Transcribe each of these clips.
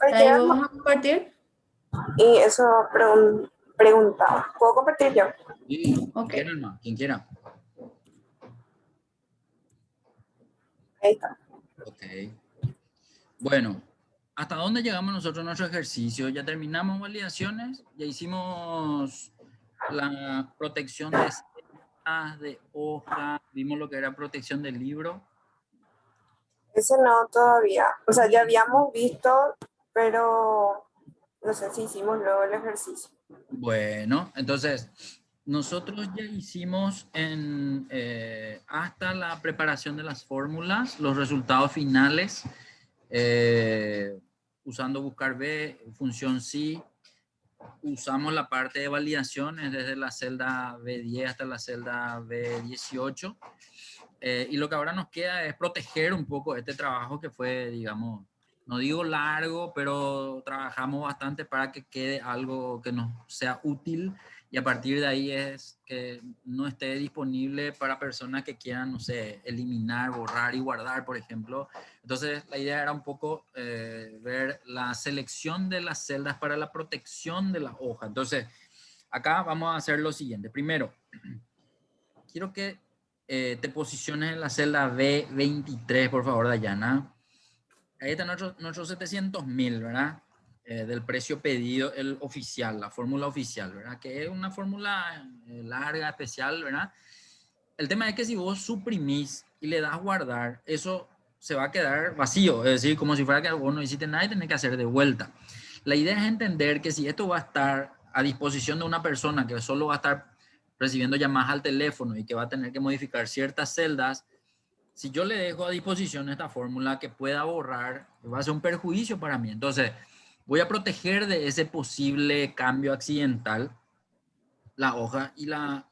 Ahí vamos a compartir. Y eso preguntaba. ¿Puedo compartir yo? Sí, quien Ok. quiera, hermano, quien quiera. Ahí está. Ok. Bueno, ¿hasta dónde llegamos nosotros en nuestro ejercicio? Ya terminamos validaciones, ya hicimos la protección de celdas, de hoja, vimos lo que era protección del libro. Ese no todavía. O sea, ya habíamos visto, pero no sé si hicimos luego el ejercicio. Bueno, entonces, nosotros ya hicimos hasta la preparación de las fórmulas, los resultados finales, usando buscar B, función sí. Usamos la parte de validaciones desde la celda B10 hasta la celda B18. Y lo que ahora nos queda es proteger un poco este trabajo que fue, digamos, no digo largo, pero trabajamos bastante para que quede algo que nos sea útil y a partir de ahí es que no esté disponible para personas que quieran, no sé, eliminar, borrar y guardar, por ejemplo. Entonces, la idea era un poco ver la selección de las celdas para la protección de la hoja. Entonces, acá vamos a hacer lo siguiente. Primero, quiero que te posiciones en la celda B23, por favor, Dayana. Ahí está nuestros 700.000, ¿verdad? Del precio pedido, el oficial, la fórmula oficial, ¿verdad? Que es una fórmula larga, especial, ¿verdad? El tema es que si vos suprimís y le das guardar, eso se va a quedar vacío, es decir, como si fuera que vos no hiciste nada y tenés que hacer de vuelta. La idea es entender que si esto va a estar a disposición de una persona que solo va a estar recibiendo llamadas al teléfono y que va a tener que modificar ciertas celdas, si yo le dejo a disposición esta fórmula que pueda borrar, va a ser un perjuicio para mí. Entonces, voy a proteger de ese posible cambio accidental la hoja y la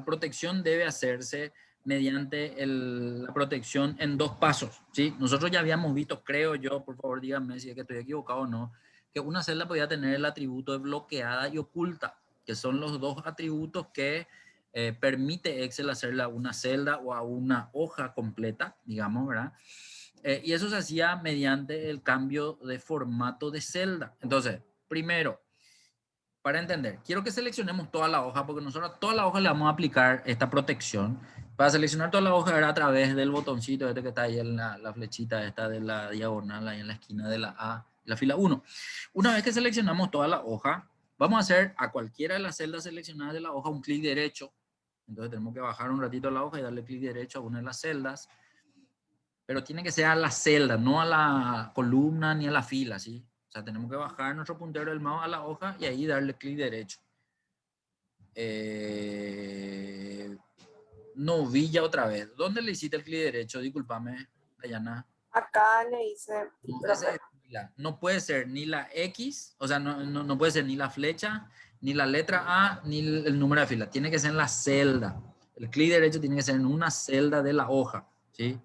protección debe hacerse mediante la protección en dos pasos, ¿sí? Nosotros ya habíamos visto, creo yo, por favor díganme si es que estoy equivocado o no, que una celda podía tener el atributo de bloqueada y oculta, que son los dos atributos que permite Excel hacerle a una celda o a una hoja completa, digamos, ¿verdad? Y eso se hacía mediante el cambio de formato de celda. Entonces, primero, para entender, quiero que seleccionemos toda la hoja porque nosotros a toda la hoja le vamos a aplicar esta protección. Para seleccionar toda la hoja era a través del botoncito este que está ahí en la flechita esta de la diagonal ahí en la esquina de la A, la fila 1. Una vez que seleccionamos toda la hoja, vamos a hacer a cualquiera de las celdas seleccionadas de la hoja un clic derecho. Entonces tenemos que bajar un ratito la hoja y darle clic derecho a una de las celdas. Pero tiene que ser a la celda, no a la columna ni a la fila, ¿sí? O sea, tenemos que bajar nuestro puntero del mouse a la hoja y ahí darle clic derecho. Novilla otra vez. ¿Dónde le hiciste el clic derecho? Discúlpame, Dayana. Acá le hice, No, ese profe. es fila. No puede ser ni la X, o sea, no puede ser ni la flecha, ni la letra A, ni el número de fila. Tiene que ser en la celda. El clic derecho tiene que ser en una celda de la hoja, ¿sí?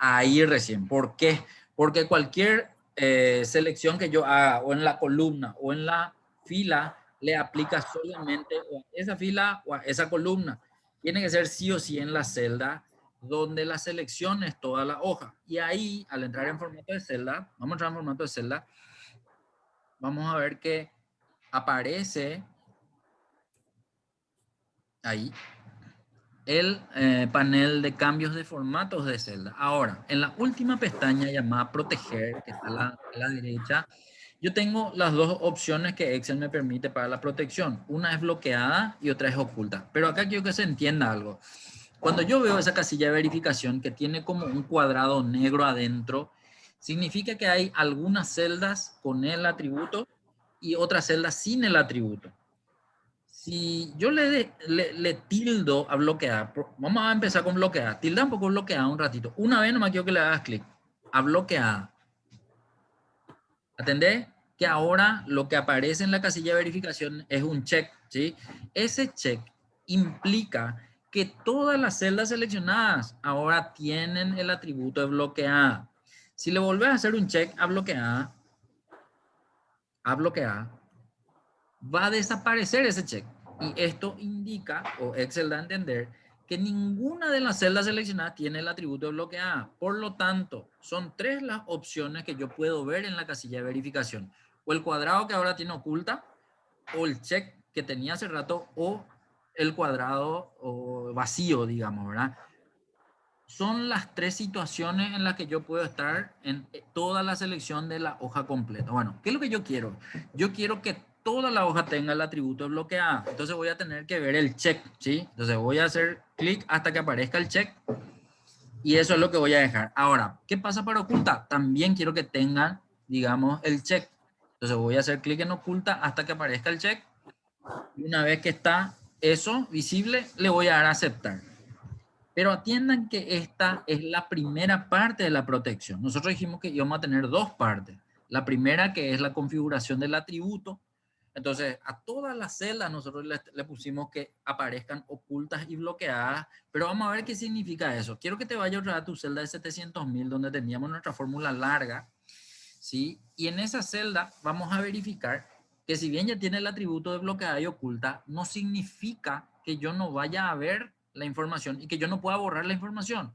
Ahí recién. ¿Por qué? Porque cualquier selección que yo haga o en la columna o en la fila le aplica solamente o a esa fila o a esa columna. Tiene que ser sí o sí en la celda donde la selección es toda la hoja. Y ahí, al entrar en formato de celda, vamos a entrar en formato de celda, vamos a ver que aparece ahí el panel de cambios de formatos de celda. Ahora, en la última pestaña llamada proteger, que está a la derecha, yo tengo las dos opciones que Excel me permite para la protección. Una es bloqueada y otra es oculta. Pero acá quiero que se entienda algo. Cuando yo veo esa casilla de verificación que tiene como un cuadrado negro adentro, significa que hay algunas celdas con el atributo y otras celdas sin el atributo. Si yo le tildo a bloquear, vamos a empezar con bloquear. Tilda un poco bloqueada un ratito. Una vez nomás quiero que le hagas clic a bloqueada. ¿Atendés? Que ahora lo que aparece en la casilla de verificación es un check, ¿sí? Ese check implica que todas las celdas seleccionadas ahora tienen el atributo de bloqueada. Si le volvés a hacer un check a bloqueada, va a desaparecer ese check. Y esto indica, o Excel da a entender, que ninguna de las celdas seleccionadas tiene el atributo de bloqueada. Por lo tanto, son 3 las opciones que yo puedo ver en la casilla de verificación. O el cuadrado que ahora tiene oculta, o el check que tenía hace rato, o el cuadrado o vacío, digamos, ¿verdad? Son las 3 situaciones en las que yo puedo estar en toda la selección de la hoja completa. Bueno, ¿qué es lo que yo quiero? Yo quiero que toda la hoja tenga el atributo bloqueada. Entonces voy a tener que ver el check, ¿sí? Entonces voy a hacer clic hasta que aparezca el check y eso es lo que voy a dejar. Ahora, ¿qué pasa para oculta? También quiero que tengan, digamos, el check. Entonces voy a hacer clic en oculta hasta que aparezca el check y una vez que está eso visible, le voy a dar a aceptar. Pero atiendan que esta es la primera parte de la protección. Nosotros dijimos que íbamos a tener 2 partes. La primera que es la configuración del atributo. Entonces, a todas las celdas nosotros le pusimos que aparezcan ocultas y bloqueadas, pero vamos a ver qué significa eso. Quiero que te vaya otra vez a tu celda de 700.000 donde teníamos nuestra fórmula larga, ¿sí? Y en esa celda vamos a verificar que si bien ya tiene el atributo de bloqueada y oculta, no significa que yo no vaya a ver la información y que yo no pueda borrar la información.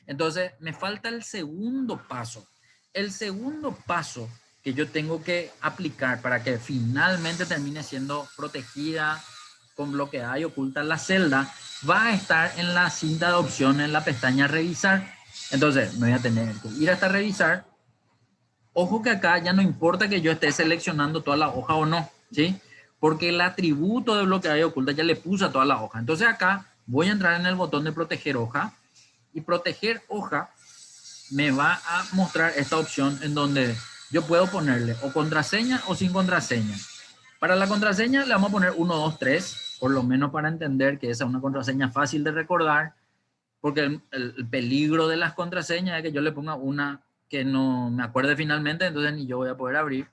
Entonces, me falta el segundo paso. El segundo paso que yo tengo que aplicar para que finalmente termine siendo protegida con bloqueada y oculta la celda va a estar en la cinta de opciones en la pestaña revisar. Entonces, me voy a tener que ir hasta revisar. Ojo que acá ya no importa que yo esté seleccionando toda la hoja o no, ¿sí? Porque el atributo de bloqueada y oculta ya le puse a toda la hoja. Entonces acá voy a entrar en el botón de proteger hoja y proteger hoja me va a mostrar esta opción en donde yo puedo ponerle o contraseña o sin contraseña. Para la contraseña le vamos a poner 1, 2, 3, por lo menos para entender que esa es una contraseña fácil de recordar, porque el peligro de las contraseñas es que yo le ponga una que no me acuerde finalmente, entonces ni yo voy a poder abrir.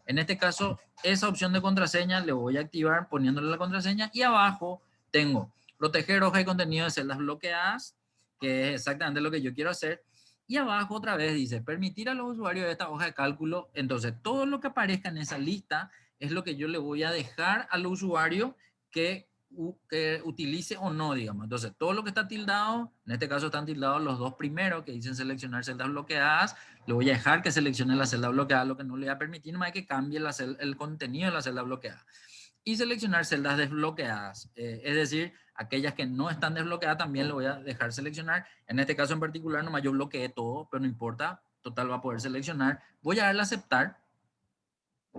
En este caso, esa opción de contraseña le voy a activar poniéndole la contraseña y abajo tengo proteger hoja y contenido de celdas bloqueadas, que es exactamente lo que yo quiero hacer. Y abajo otra vez dice permitir a los usuarios de esta hoja de cálculo. Entonces, todo lo que aparezca en esa lista es lo que yo le voy a dejar al usuario que utilice o no, digamos. Entonces, todo lo que está tildado, en este caso están tildados los 2 primeros que dicen seleccionar celdas bloqueadas, le voy a dejar que seleccione la celda bloqueada, lo que no le va a permitir más es que cambie el contenido de la celda bloqueada. Y seleccionar celdas desbloqueadas, es decir, aquellas que no están desbloqueadas también le voy a dejar seleccionar. En este caso en particular, nomás yo bloqueé todo, pero no importa, total va a poder seleccionar. Voy a darle a aceptar.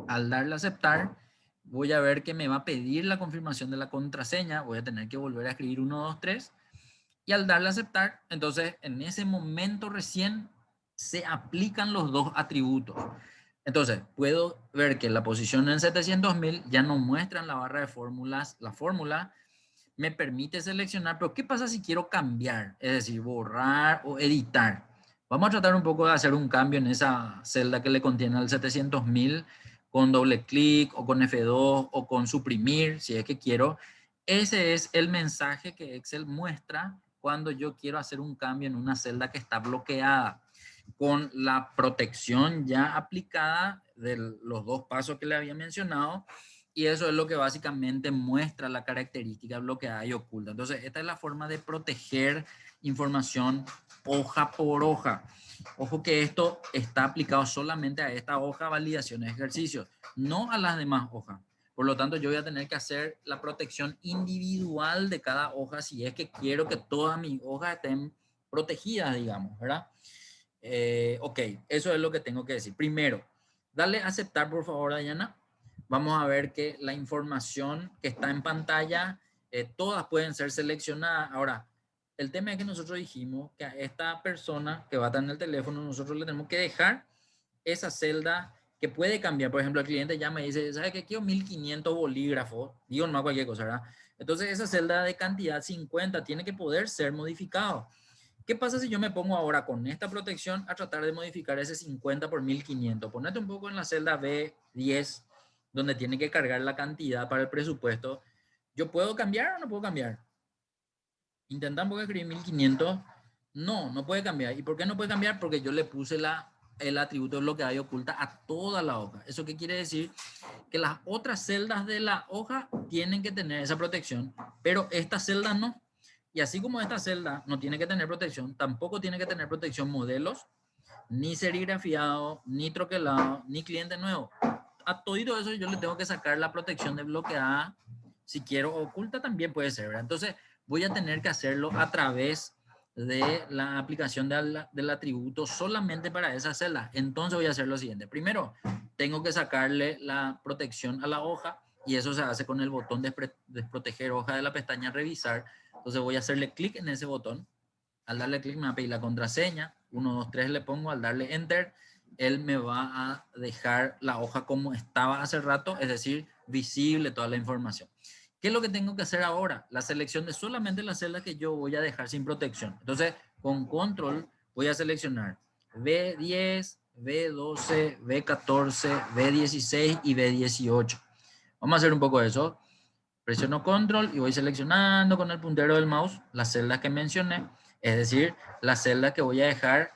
Al darle a aceptar, voy a ver que me va a pedir la confirmación de la contraseña. Voy a tener que volver a escribir 1, 2, 3. Y al darle a aceptar, entonces en ese momento recién se aplican los 2 atributos. Entonces, puedo ver que la posición en 700.000 ya no muestra en la barra de fórmulas. La fórmula me permite seleccionar, pero ¿qué pasa si quiero cambiar? Es decir, borrar o editar. Vamos a tratar un poco de hacer un cambio en esa celda que le contiene al 700.000 con doble clic o con F2 o con suprimir, si es que quiero. Ese es el mensaje que Excel muestra cuando yo quiero hacer un cambio en una celda que está bloqueada, con la protección ya aplicada de los 2 pasos que le había mencionado, y eso es lo que básicamente muestra la característica bloqueada y oculta. Entonces, esta es la forma de proteger información hoja por hoja. Ojo que esto está aplicado solamente a esta hoja validación de ejercicios, no a las demás hojas. Por lo tanto, yo voy a tener que hacer la protección individual de cada hoja si es que quiero que todas mis hojas estén protegidas, digamos, ¿verdad? Ok, eso es lo que tengo que decir. Primero, dale a aceptar, por favor, Dayana. Vamos a ver que la información que está en pantalla, todas pueden ser seleccionadas. Ahora, el tema es que nosotros dijimos que a esta persona que va a estar en el teléfono, nosotros le tenemos que dejar esa celda que puede cambiar. Por ejemplo, el cliente llama y dice, ¿sabes qué? Quiero 1500 bolígrafos. Digo, no cualquier cosa, ¿verdad? Entonces, esa celda de cantidad 50 tiene que poder ser modificado. ¿Qué pasa si yo me pongo ahora con esta protección a tratar de modificar ese 50 por 1500? Ponete un poco en la celda B10, donde tiene que cargar la cantidad para el presupuesto. ¿Yo puedo cambiar o no puedo cambiar? Intentan porque escribir 1500. No, no puede cambiar. ¿Y por qué no puede cambiar? Porque yo le puse el atributo bloqueado y oculta a toda la hoja. ¿Eso qué quiere decir? Que las otras celdas de la hoja tienen que tener esa protección, pero esta celda no. Y así como esta celda no tiene que tener protección, tampoco tiene que tener protección modelos, ni serigrafiado, ni troquelado, ni cliente nuevo. A todo eso yo le tengo que sacar la protección de bloqueada. Si quiero oculta también puede ser, ¿verdad? Entonces voy a tener que hacerlo a través de la aplicación del atributo solamente para esa celda. Entonces voy a hacer lo siguiente. Primero, tengo que sacarle la protección a la hoja y eso se hace con el botón de desproteger hoja de la pestaña revisar. Entonces voy a hacerle clic en ese botón. Al darle clic me va a pedir la contraseña. 1, 2, 3 le pongo. Al darle enter, él me va a dejar la hoja como estaba hace rato, es decir, visible toda la información. ¿Qué es lo que tengo que hacer ahora? La selección de solamente las celdas que yo voy a dejar sin protección. Entonces, con control voy a seleccionar B10, B12, B14, B16 y B18. Vamos a hacer un poco de eso. Presiono control y voy seleccionando con el puntero del mouse las celdas que mencioné, es decir, las celdas que voy a dejar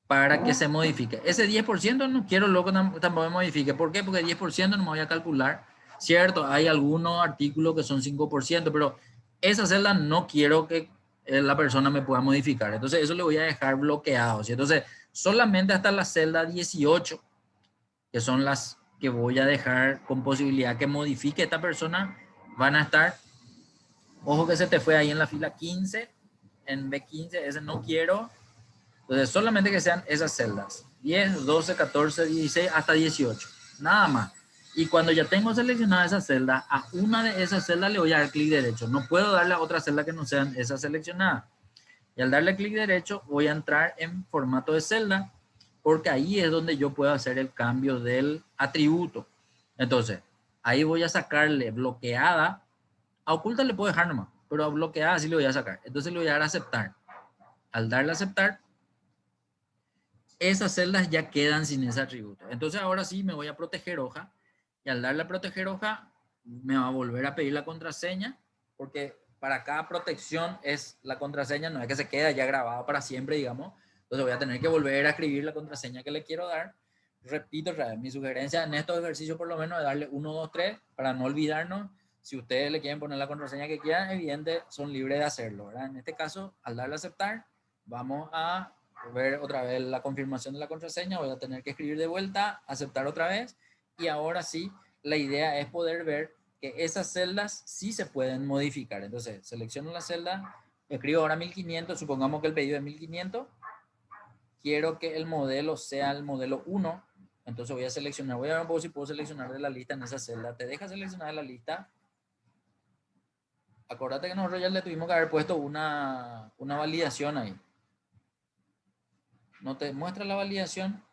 para que se modifique. Ese 10% no quiero luego tampoco me modifique. ¿Por qué? Porque 10% no me voy a calcular. Cierto, hay algunos artículos que son 5%, pero esa celda no quiero que la persona me pueda modificar. Entonces eso le voy a dejar bloqueado. ¿Sí? Entonces solamente hasta la celda 18, que son las que voy a dejar con posibilidad que modifique esta persona, van a estar. Ojo que se te fue ahí en la fila 15, en B15, ese no quiero. Entonces, solamente que sean esas celdas. 10, 12, 14, 16, hasta 18. Nada más. Y cuando ya tengo seleccionada esa celda, a una de esas celdas le voy a dar clic derecho. No puedo darle a otra celda que no sean esas seleccionadas. Y al darle clic derecho, voy a entrar en formato de celda, porque ahí es donde yo puedo hacer el cambio del atributo. Entonces, ahí voy a sacarle bloqueada. A oculta le puedo dejar nomás, pero a bloqueada sí le voy a sacar. Entonces le voy a dar a aceptar. Al darle a aceptar, esas celdas ya quedan sin ese atributo. Entonces ahora sí me voy a proteger hoja y al darle a proteger hoja me va a volver a pedir la contraseña, porque para cada protección es la contraseña, no es que se queda ya grabado para siempre, digamos. Entonces voy a tener que volver a escribir la contraseña que le quiero dar. Repito, mi sugerencia en estos ejercicios por lo menos es darle 1, 2, 3 para no olvidarnos. Si ustedes le quieren poner la contraseña que quieran, evidente, son libres de hacerlo, ¿verdad? En este caso, al darle a aceptar, vamos a ver otra vez la confirmación de la contraseña, voy a tener que escribir de vuelta, aceptar otra vez, y ahora sí, la idea es poder ver que esas celdas sí se pueden modificar. Entonces, selecciono la celda, escribo ahora 1500, supongamos que el pedido es 1500, quiero que el modelo sea el modelo 1, entonces voy a seleccionar, voy a ver un poco si puedo seleccionar de la lista en esa celda, te deja seleccionar de la lista. Acuérdate que nosotros ya le tuvimos que haber puesto una validación ahí. ¿No te muestra la validación?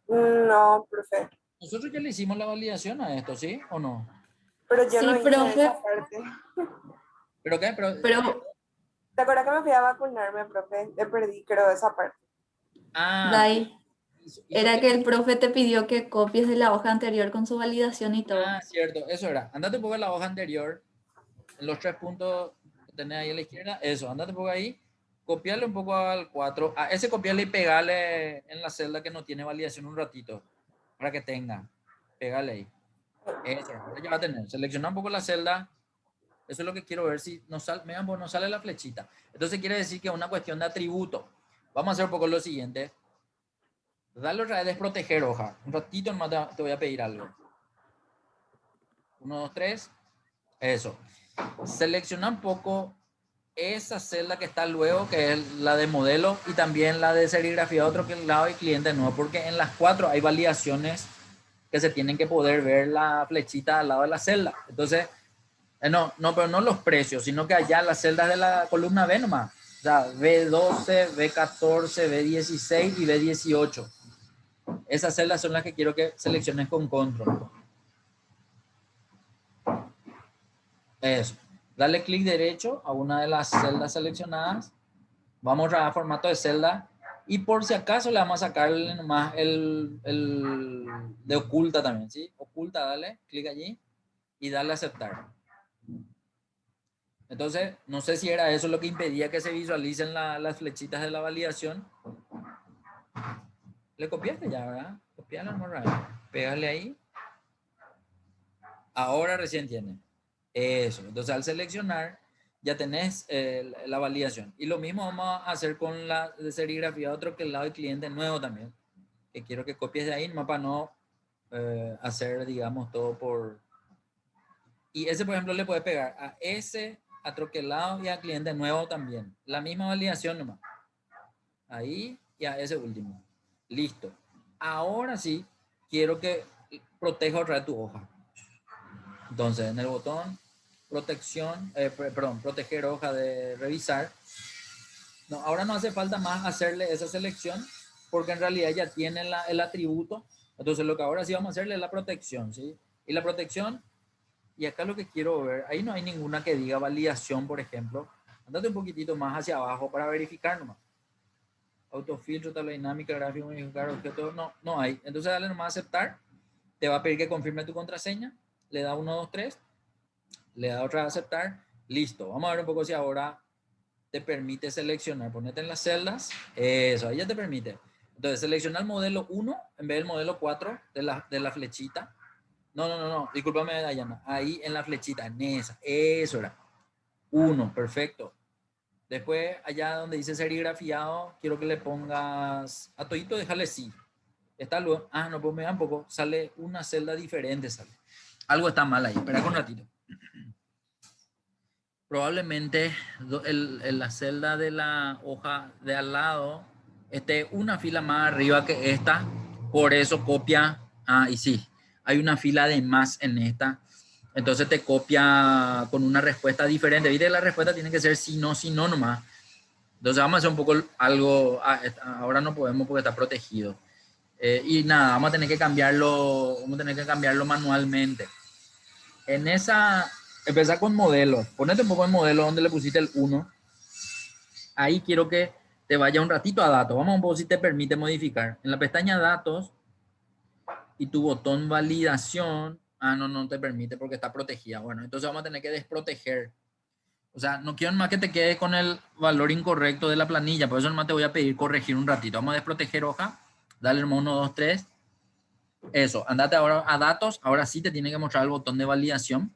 No, profe. Nosotros ya le hicimos la validación a esto, ¿sí? ¿O no? Pero yo Sí, no hice profe, esa parte. ¿Pero qué? pero ¿Te acuerdas que me fui a vacunarme, profe? Le perdí, creo, esa parte. Dai, Hizo era que... que el profe te pidió que copies de la hoja anterior con su validación y todo. Cierto, eso era. Andate un poco en la hoja anterior, en los 3 puntos que tenés ahí a la izquierda, eso, andate un poco ahí, copiarle un poco al 4, a ese copiarle y pegarle en la celda que no tiene validación un ratito, para que tenga, pégale ahí. Eso, ya va a tener, selecciona un poco la celda, eso es lo que quiero ver si nos sale, no sale la flechita. Entonces quiere decir que es una cuestión de atributo. Vamos a hacer un poco lo siguiente. Dale otra vez desproteger hoja. Un ratito nomás te voy a pedir algo. 1, 2, 3. Eso. Selecciona un poco esa celda que está luego, que es la de modelo, y también la de serigrafía, otro que el lado y cliente no, porque en las 4 hay validaciones que se tienen que poder ver la flechita al lado de la celda. Entonces, pero no los precios, sino que allá las celdas de la columna B nomás. O sea, B12, B14, B16 y B18. Esas celdas son las que quiero que selecciones con control. Eso. Dale clic derecho a una de las celdas seleccionadas. Vamos a formato de celda. Y por si acaso le vamos a sacarle nomás el de oculta también, ¿sí? Oculta, dale clic allí y dale a aceptar. Entonces, no sé si era eso lo que impedía que se visualicen las flechitas de la validación. Le copiaste ya, ¿verdad? Copiale, pégale ahí. Ahora recién tiene. Eso. Entonces al seleccionar ya tenés la validación. Y lo mismo vamos a hacer con la de serigrafía otro que el lado del cliente nuevo también. Que quiero que copies de ahí, nomás para no hacer, digamos, todo por... Y ese, por ejemplo, le puede pegar a ese, a troquelado y a cliente nuevo también. La misma validación nomás. Ahí y a ese último. Listo. Ahora sí, quiero que proteja otra vez tu hoja. Entonces, en el botón protección, perdón, proteger hoja de revisar. No, ahora no hace falta más hacerle esa selección porque en realidad ya tiene el atributo. Entonces, lo que ahora sí vamos a hacerle es la protección, ¿sí? Y la protección, y acá lo que quiero ver, ahí no hay ninguna que diga validación, por ejemplo. Andate un poquitito más hacia abajo para verificar nomás. Autofiltro, tabla dinámica, gráfico, modificar, objeto, no hay. Entonces dale nomás a aceptar. Te va a pedir que confirme tu contraseña. Le da 1, 2, 3. Le da otra a aceptar. Listo. Vamos a ver un poco si ahora te permite seleccionar. Ponete en las celdas. Eso, ahí ya te permite. Entonces selecciona el modelo 1 en vez del modelo 4 de la flechita. No. Discúlpame, Dayana. Ahí en la flechita, en esa. Eso era. 1, perfecto. Después, allá donde dice serigrafiado, quiero que le pongas a todito, déjale sí. Está luego. Ah, no, pues me da un poco. Sale una celda diferente, sale. Algo está mal ahí. Espera un ratito. Probablemente la celda de la hoja de al lado esté una fila más arriba que esta. Por eso copia. Ah, y sí. Hay una fila de más en esta. Entonces te copia con una respuesta diferente. Viste, la respuesta tiene que ser si no nomás. Entonces vamos a hacer un poco algo, ahora no podemos porque está protegido. Y nada, vamos a tener que cambiarlo manualmente. En esa, empezar con modelos. Ponete un poco en modelo donde le pusiste el 1. Ahí quiero que te vaya un ratito a datos. Vamos a un poco si te permite modificar. En la pestaña datos y tu botón validación. Ah, no te permite porque está protegida. Bueno, entonces vamos a tener que desproteger. O sea, no quiero más que te quedes con el valor incorrecto de la planilla. Por eso nomás te voy a pedir corregir un ratito. Vamos a desproteger hoja. Dale 1, 2, 3. Eso. Andate ahora a datos. Ahora sí te tiene que mostrar el botón de validación.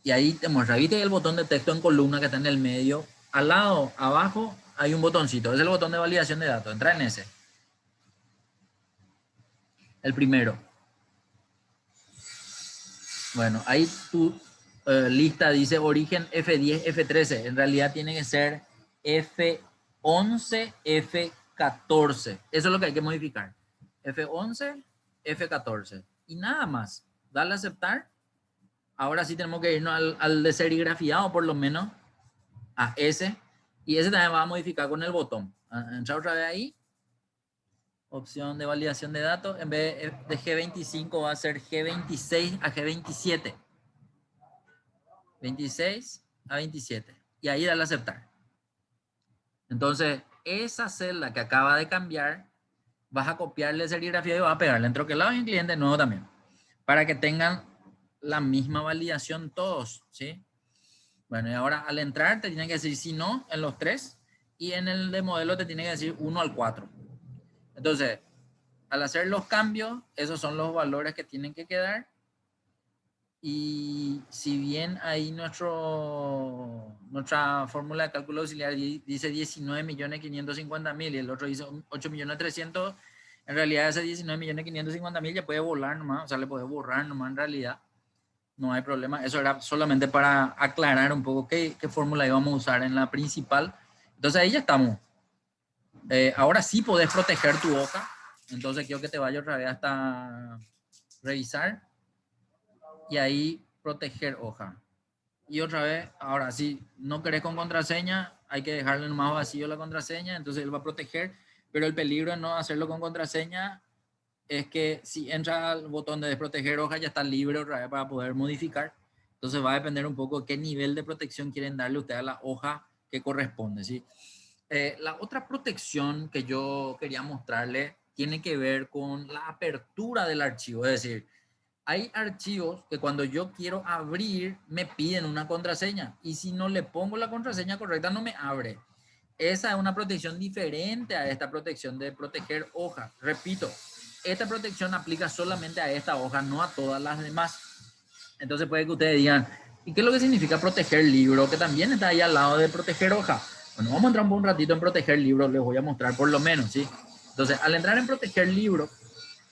Y ahí te muestra. ¿Viste el botón de texto en columna que está en el medio? Al lado, abajo, hay un botoncito. Es el botón de validación de datos. Entra en ese. El primero. Bueno, ahí tú... lista dice origen F10, F13. En realidad tiene que ser F11, F14. Eso es lo que hay que modificar. F11, F14. Y nada más. Dale a aceptar. Ahora sí tenemos que irnos al de serigrafiado, por lo menos. A ese. Y ese también va a modificar con el botón. Entra otra vez ahí. Opción de validación de datos. En vez de G25 va a ser G26 a G27. 26 a 27. Y ahí dale a aceptar. Entonces, esa celda que acaba de cambiar, vas a copiarle serigrafía y vas a pegarle en troquelado y en cliente nuevo también. Para que tengan la misma validación todos, ¿sí? Bueno, y ahora al entrar te tiene que decir si no en los 3 y en el de modelo te tiene que decir 1 al 4. Entonces, al hacer los cambios, esos son los valores que tienen que quedar. Y si bien ahí nuestra fórmula de cálculo auxiliar dice 19.550.000 y el otro dice 8.300.000, en realidad ese 19.550.000 ya puede volar nomás, o sea, le puede borrar nomás en realidad. No hay problema. Eso era solamente para aclarar un poco qué fórmula íbamos a usar en la principal. Entonces ahí ya estamos. Ahora sí podés proteger tu hoja. Entonces quiero que te vaya otra vez hasta revisar. Y ahí proteger hoja. Y otra vez, ahora si no querés con contraseña, hay que dejarle más vacío la contraseña, entonces él va a proteger, pero el peligro de no hacerlo con contraseña es que si entra al botón de desproteger hoja ya está libre otra vez para poder modificar. Entonces va a depender un poco de qué nivel de protección quieren darle usted a la hoja que corresponde, ¿sí? La otra protección que yo quería mostrarle tiene que ver con la apertura del archivo, es decir, hay archivos que cuando yo quiero abrir me piden una contraseña y si no le pongo la contraseña correcta no me abre. Esa es una protección diferente a esta protección de proteger hoja. Repito, esta protección aplica solamente a esta hoja, no a todas las demás. Entonces puede que ustedes digan, ¿y qué es lo que significa proteger libro? Que también está ahí al lado de proteger hoja. Bueno, vamos a entrar un ratito en proteger libro, les voy a mostrar por lo menos, ¿sí? Entonces, al entrar en proteger libro,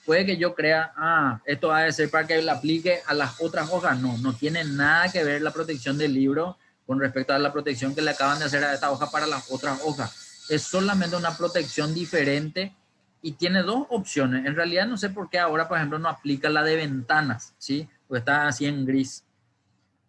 puede que yo crea, esto ha de ser para que lo aplique a las otras hojas. No, no tiene nada que ver la protección del libro con respecto a la protección que le acaban de hacer a esta hoja para las otras hojas. Es solamente una protección diferente y tiene dos opciones. En realidad no sé por qué ahora, por ejemplo, no aplica la de ventanas, ¿sí? Porque está así en gris.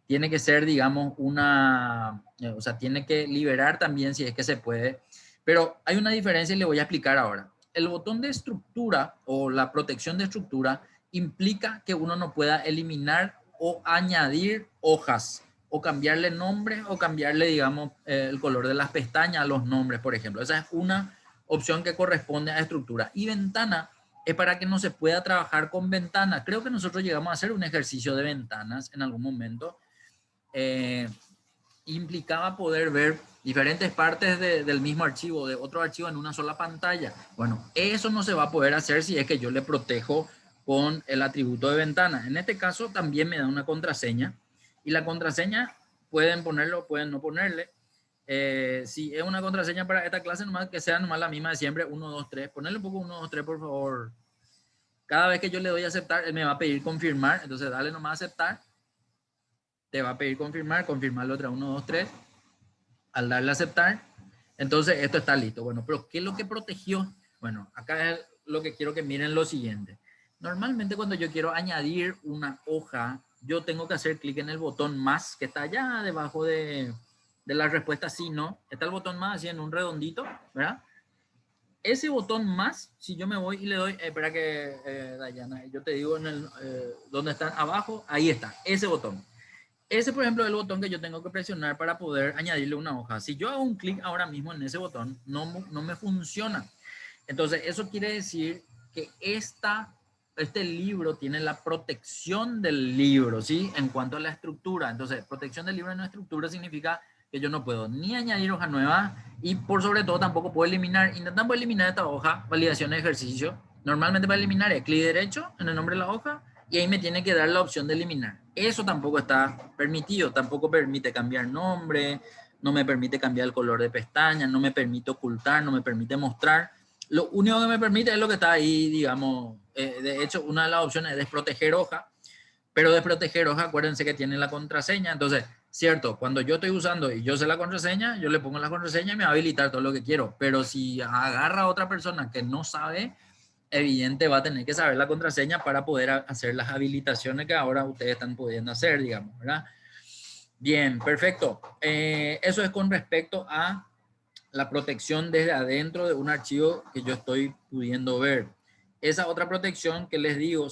Tiene que ser, digamos, o sea, tiene que liberar también si es que se puede. Pero hay una diferencia y le voy a explicar ahora. El botón de estructura o la protección de estructura implica que uno no pueda eliminar o añadir hojas o cambiarle nombre o cambiarle, digamos, el color de las pestañas a los nombres, por ejemplo. Esa es una opción que corresponde a estructura. Y ventana es para que no se pueda trabajar con ventana. Creo que nosotros llegamos a hacer un ejercicio de ventanas en algún momento. Implicaba poder ver diferentes partes del mismo archivo, de otro archivo en una sola pantalla. Bueno, eso no se va a poder hacer si es que yo le protejo con el atributo de ventana. En este caso también me da una contraseña y la contraseña pueden ponerlo, pueden no ponerle. Si es una contraseña para esta clase, nomás que sea nomás la misma de siempre, 1, 2, 3. Ponerle un poco 1, 2, 3, por favor. Cada vez que yo le doy a aceptar, él me va a pedir confirmar. Entonces dale nomás a aceptar. Te va a pedir confirmar, confirmarlo otra 1, 2, 3. Al darle a aceptar, entonces esto está listo. Bueno, pero ¿qué es lo que protegió? Bueno, acá es lo que quiero que miren lo siguiente. Normalmente cuando yo quiero añadir una hoja, yo tengo que hacer clic en el botón más, que está allá debajo de la respuesta sí, no. Está el botón más así en un redondito, ¿verdad? Ese botón más, si yo me voy y le doy, espera que, Dayana, yo te digo en el, donde están abajo, ahí está, ese botón. Ese, por ejemplo, es el botón que yo tengo que presionar para poder añadirle una hoja. Si yo hago un clic ahora mismo en ese botón, no me funciona. Entonces, eso quiere decir que este libro tiene la protección del libro, ¿sí? En cuanto a la estructura. Entonces, protección del libro en la estructura significa que yo no puedo ni añadir hoja nueva y, por sobre todo, tampoco puedo eliminar. Intentamos eliminar esta hoja, validación de ejercicio. Normalmente para eliminar es clic derecho en el nombre de la hoja y ahí me tiene que dar la opción de eliminar. Eso tampoco está permitido, tampoco permite cambiar nombre, no me permite cambiar el color de pestaña, no me permite ocultar, no me permite mostrar. Lo único que me permite es lo que está ahí, digamos, de hecho, una de las opciones es desproteger hoja, pero desproteger hoja, acuérdense que tiene la contraseña, entonces, cierto, cuando yo estoy usando y yo sé la contraseña, yo le pongo la contraseña y me va a habilitar todo lo que quiero, pero si agarra a otra persona que no sabe, evidente va a tener que saber la contraseña para poder hacer las habilitaciones que ahora ustedes están pudiendo hacer, digamos, ¿verdad? Bien, perfecto. Eso es con respecto a la protección desde adentro de un archivo que yo estoy pudiendo ver. Esa otra protección que les digo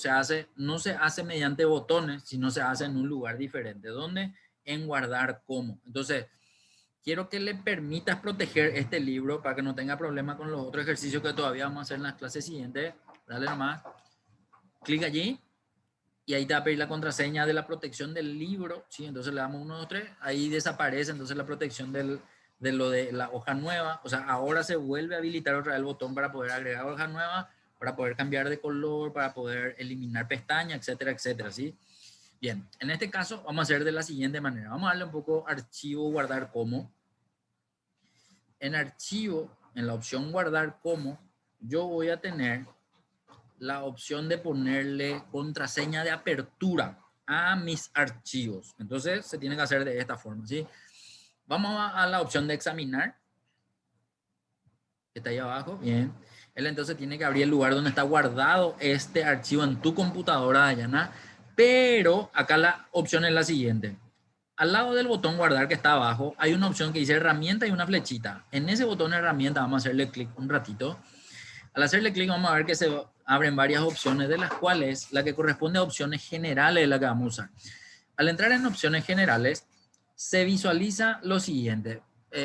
no se hace mediante botones, sino se hace en un lugar diferente. ¿Dónde? En guardar como. Entonces, quiero que le permitas proteger este libro para que no tenga problema con los otros ejercicios que todavía vamos a hacer en las clases siguientes. Dale nomás, clic allí y ahí te va a pedir la contraseña de la protección del libro, ¿sí? Entonces le damos 1, 2, 3, ahí desaparece entonces la protección de lo de la hoja nueva, o sea, ahora se vuelve a habilitar otra vez el botón para poder agregar hoja nueva, para poder cambiar de color, para poder eliminar pestañas, etcétera, etcétera, ¿sí? Bien, en este caso vamos a hacer de la siguiente manera, vamos a darle un poco archivo, guardar como. En archivo, en la opción guardar como, yo voy a tener la opción de ponerle contraseña de apertura a mis archivos. Entonces se tiene que hacer de esta forma, ¿sí? Vamos a la opción de examinar, que está ahí abajo, bien. Él entonces tiene que abrir el lugar donde está guardado este archivo en tu computadora, Dayana, pero acá la opción es la siguiente. Al lado del botón guardar que está abajo, hay una opción que dice herramienta y una flechita. En ese botón herramienta vamos a hacerle clic un ratito. Al hacerle clic vamos a ver que se abren varias opciones, de las cuales la que corresponde a opciones generales es la que vamos a usar. Al entrar en opciones generales, se visualiza lo siguiente.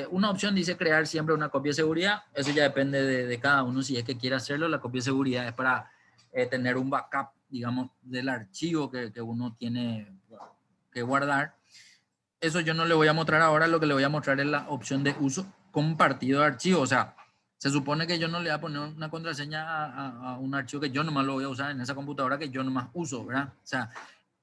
Una opción dice crear siempre una copia de seguridad. Eso ya depende de cada uno si es que quiere hacerlo. La copia de seguridad es para tener un backup, digamos, del archivo que uno tiene que guardar. Eso yo no le voy a mostrar ahora, lo que le voy a mostrar es la opción de uso compartido de archivo. O sea, se supone que yo no le voy a poner una contraseña a un archivo que yo nomás lo voy a usar en esa computadora que yo nomás uso, ¿verdad? O sea,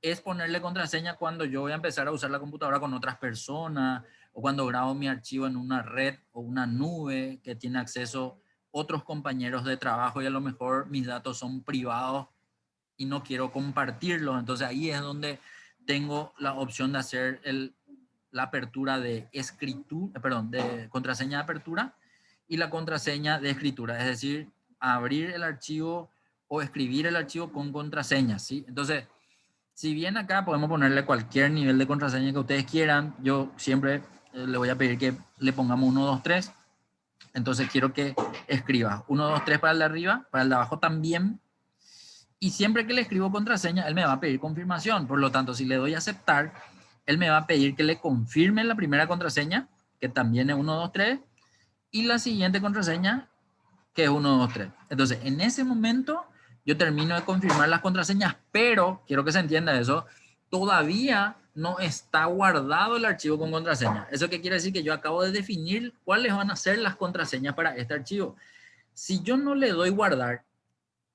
es ponerle contraseña cuando yo voy a empezar a usar la computadora con otras personas o cuando grabo mi archivo en una red o una nube que tiene acceso otros compañeros de trabajo y a lo mejor mis datos son privados y no quiero compartirlos. Entonces ahí es donde tengo la opción de hacer la apertura de escritura, perdón, de contraseña de apertura y la contraseña de escritura, es decir, abrir el archivo o escribir el archivo con contraseña, ¿sí? Entonces, si bien acá podemos ponerle cualquier nivel de contraseña que ustedes quieran, yo siempre le voy a pedir que le pongamos 1, 2, 3. Entonces quiero que escriba 1, 2, 3 para el de arriba, para el de abajo también. Y siempre que le escribo contraseña, él me va a pedir confirmación. Por lo tanto, si le doy a aceptar, él me va a pedir que le confirme la primera contraseña, que también es 1, 2, 3, y la siguiente contraseña, que es 1, 2, 3. Entonces, en ese momento, yo termino de confirmar las contraseñas, pero, quiero que se entienda eso, todavía no está guardado el archivo con contraseña. ¿Eso qué quiere decir? Que yo acabo de definir cuáles van a ser las contraseñas para este archivo. Si yo no le doy guardar,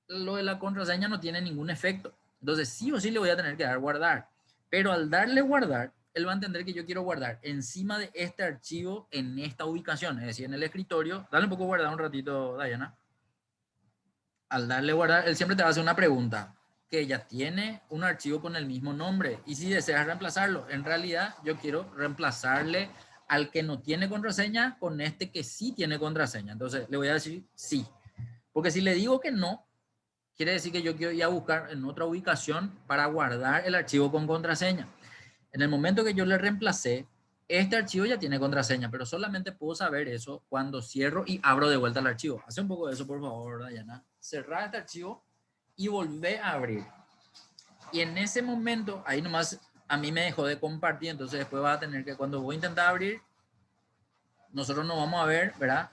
lo de la contraseña no tiene ningún efecto. Entonces, sí o sí le voy a tener que dar guardar. Pero al darle guardar, él va a entender que yo quiero guardar encima de este archivo en esta ubicación, es decir, en el escritorio. Dale un poco guardar un ratito, Diana. Al darle guardar, él siempre te va a hacer una pregunta, que ya tiene un archivo con el mismo nombre. Y si deseas reemplazarlo, en realidad yo quiero reemplazarle al que no tiene contraseña con este que sí tiene contraseña. Entonces, le voy a decir sí. Porque si le digo que no, quiere decir que yo quiero ir a buscar en otra ubicación para guardar el archivo con contraseña. En el momento que yo le reemplacé, este archivo ya tiene contraseña, pero solamente puedo saber eso cuando cierro y abro de vuelta el archivo. Hace un poco de eso, por favor, Dayana. Cerrar este archivo y volver a abrir. Y en ese momento, ahí nomás a mí me dejó de compartir, entonces después va a tener que, cuando voy a intentar abrir, nosotros no vamos a ver, ¿verdad?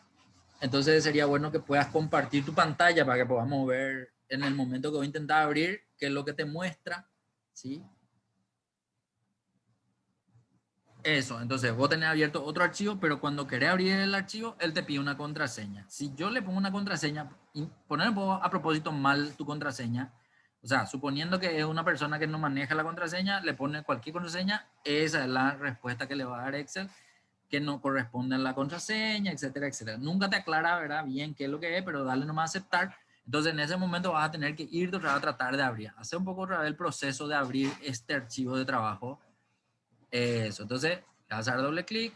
Entonces sería bueno que puedas compartir tu pantalla para que podamos ver en el momento que voy a intentar abrir qué es lo que te muestra, ¿sí? Eso, entonces vos tenés abierto otro archivo, pero cuando querés abrir el archivo, él te pide una contraseña. Si yo le pongo una contraseña, poner a propósito mal tu contraseña, o sea, suponiendo que es una persona que no maneja la contraseña, le pone cualquier contraseña, esa es la respuesta que le va a dar Excel, que no corresponde a la contraseña, etcétera, etcétera. Nunca te aclara, ¿verdad? Bien qué es lo que es, pero dale nomás a aceptar. Entonces en ese momento vas a tener que ir otra vez a tratar de abrir. Hacer un poco otra vez el proceso de abrir este archivo de trabajo. Eso, entonces le vas a dar doble clic.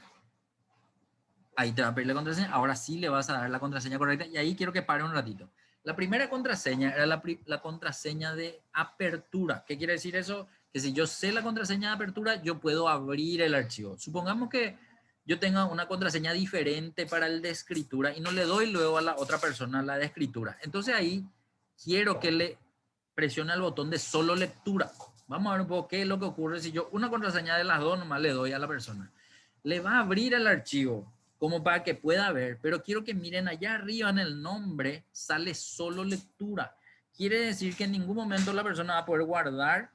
Ahí te va a pedir la contraseña. Ahora sí le vas a dar la contraseña correcta. Y ahí quiero que pare un ratito. La primera contraseña era la contraseña de apertura. ¿Qué quiere decir eso? Que si yo sé la contraseña de apertura, yo puedo abrir el archivo. Supongamos que yo tenga una contraseña diferente para el de escritura y no le doy luego a la otra persona la de escritura. Entonces ahí quiero que le presione el botón de solo lectura. Vamos a ver un poco qué es lo que ocurre si yo una contraseña de las dos nomás le doy a la persona. Le va a abrir el archivo como para que pueda ver, pero quiero que miren allá arriba en el nombre sale solo lectura. Quiere decir que en ningún momento la persona va a poder guardar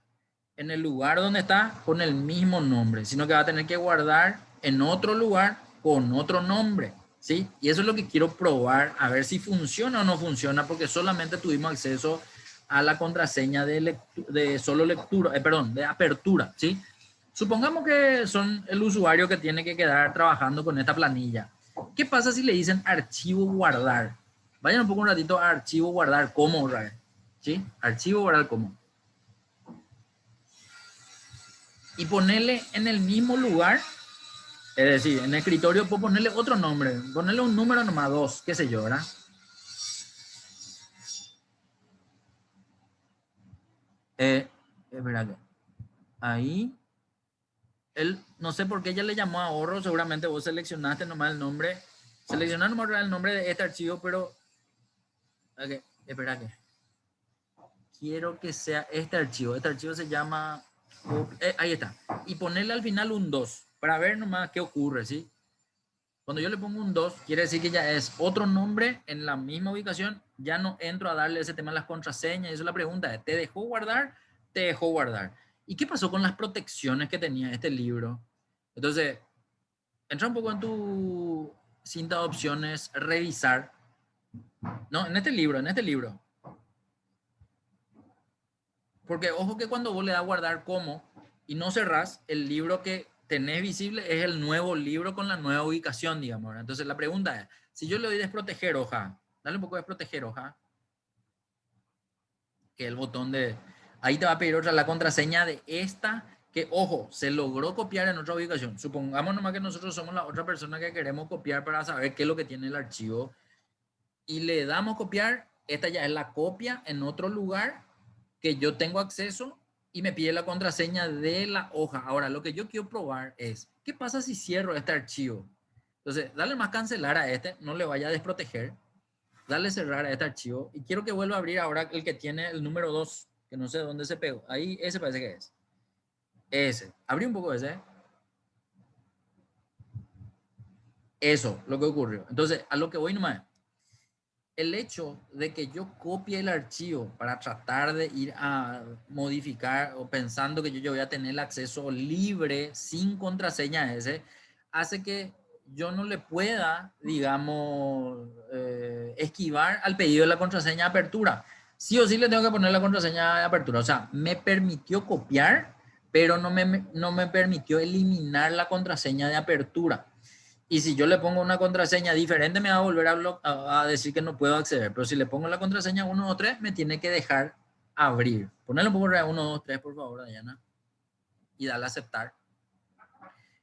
en el lugar donde está con el mismo nombre, sino que va a tener que guardar en otro lugar con otro nombre, ¿sí? Y eso es lo que quiero probar, a ver si funciona o no funciona, porque solamente tuvimos acceso a la contraseña de solo lectura, perdón, de apertura, ¿sí? Supongamos que son el usuario que tiene que quedar trabajando con esta planilla. ¿Qué pasa si le dicen archivo guardar? Vayan un poco un ratito a archivo guardar como, ¿sí? Archivo guardar como. Y ponerle en el mismo lugar, es decir, en el escritorio puedo ponerle otro nombre, ponerle un número nomás 2, qué sé yo, ¿verdad? Espera que ahí, él, no sé por qué ella le llamó ahorro, seguramente vos seleccionaste nomás el nombre, seleccionaste nomás el nombre de este archivo, pero, okay, espera que, quiero que sea este archivo se llama, ahí está, y ponerle al final un 2, para ver nomás qué ocurre, ¿sí? Cuando yo le pongo un 2, quiere decir que ya es otro nombre en la misma ubicación. Ya no entro a darle ese tema a las contraseñas. Y eso es la pregunta. ¿Te dejó guardar? Te dejó guardar. ¿Y qué pasó con las protecciones que tenía este libro? Entonces, entra un poco en tu cinta de opciones, revisar. No, en este libro. Porque ojo que cuando vos le das guardar como y no cerrás, el libro que tenés visible es el nuevo libro con la nueva ubicación, digamos. Entonces la pregunta es, si yo le doy desproteger hoja, dale un poco de desproteger hoja, que es el botón de... Ahí te va a pedir otra la contraseña de esta, que ojo, se logró copiar en otra ubicación. Supongamos nomás que nosotros somos la otra persona que queremos copiar para saber qué es lo que tiene el archivo. Y le damos copiar, esta ya es la copia en otro lugar que yo tengo acceso y me pide la contraseña de la hoja. Ahora, lo que yo quiero probar es, ¿qué pasa si cierro este archivo? Entonces, dale más cancelar a este, no le vaya a desproteger. Dale cerrar a este archivo y quiero que vuelva a abrir ahora el que tiene el número 2, que no sé dónde se pegó. Ahí, ese parece que es. Ese. Abrí un poco ese. Eso, lo que ocurrió. Entonces, a lo que voy nomás. El hecho de que yo copie el archivo para tratar de ir a modificar o pensando que yo voy a tener el acceso libre sin contraseña a ese, hace que yo no le pueda, digamos, esquivar al pedido de la contraseña de apertura. Sí o sí le tengo que poner la contraseña de apertura. O sea, me permitió copiar, pero no me permitió eliminar la contraseña de apertura. Y si yo le pongo una contraseña diferente, me va a volver a decir que no puedo acceder. Pero si le pongo la contraseña 1, 2, 3, me tiene que dejar abrir. Ponle un poco de 1, 2, 3, por favor, Dayana. Y dale a aceptar.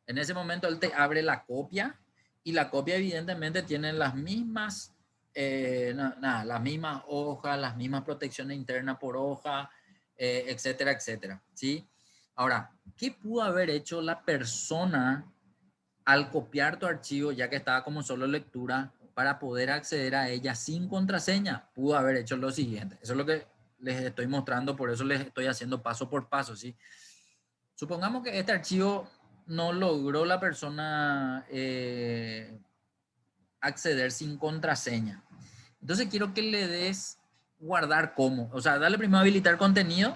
En ese momento él te abre la copia. Y la copia evidentemente tiene las mismas, las mismas hojas, las mismas protecciones internas por hoja, etcétera, etcétera. ¿Sí? Ahora, ¿qué pudo haber hecho la persona al copiar tu archivo, ya que estaba como solo lectura, para poder acceder a ella sin contraseña? Pudo haber hecho lo siguiente. Eso es lo que les estoy mostrando, por eso les estoy haciendo paso por paso, ¿sí? Supongamos que este archivo no logró la persona acceder sin contraseña. Entonces quiero que le des guardar como. O sea, dale primero a habilitar contenido.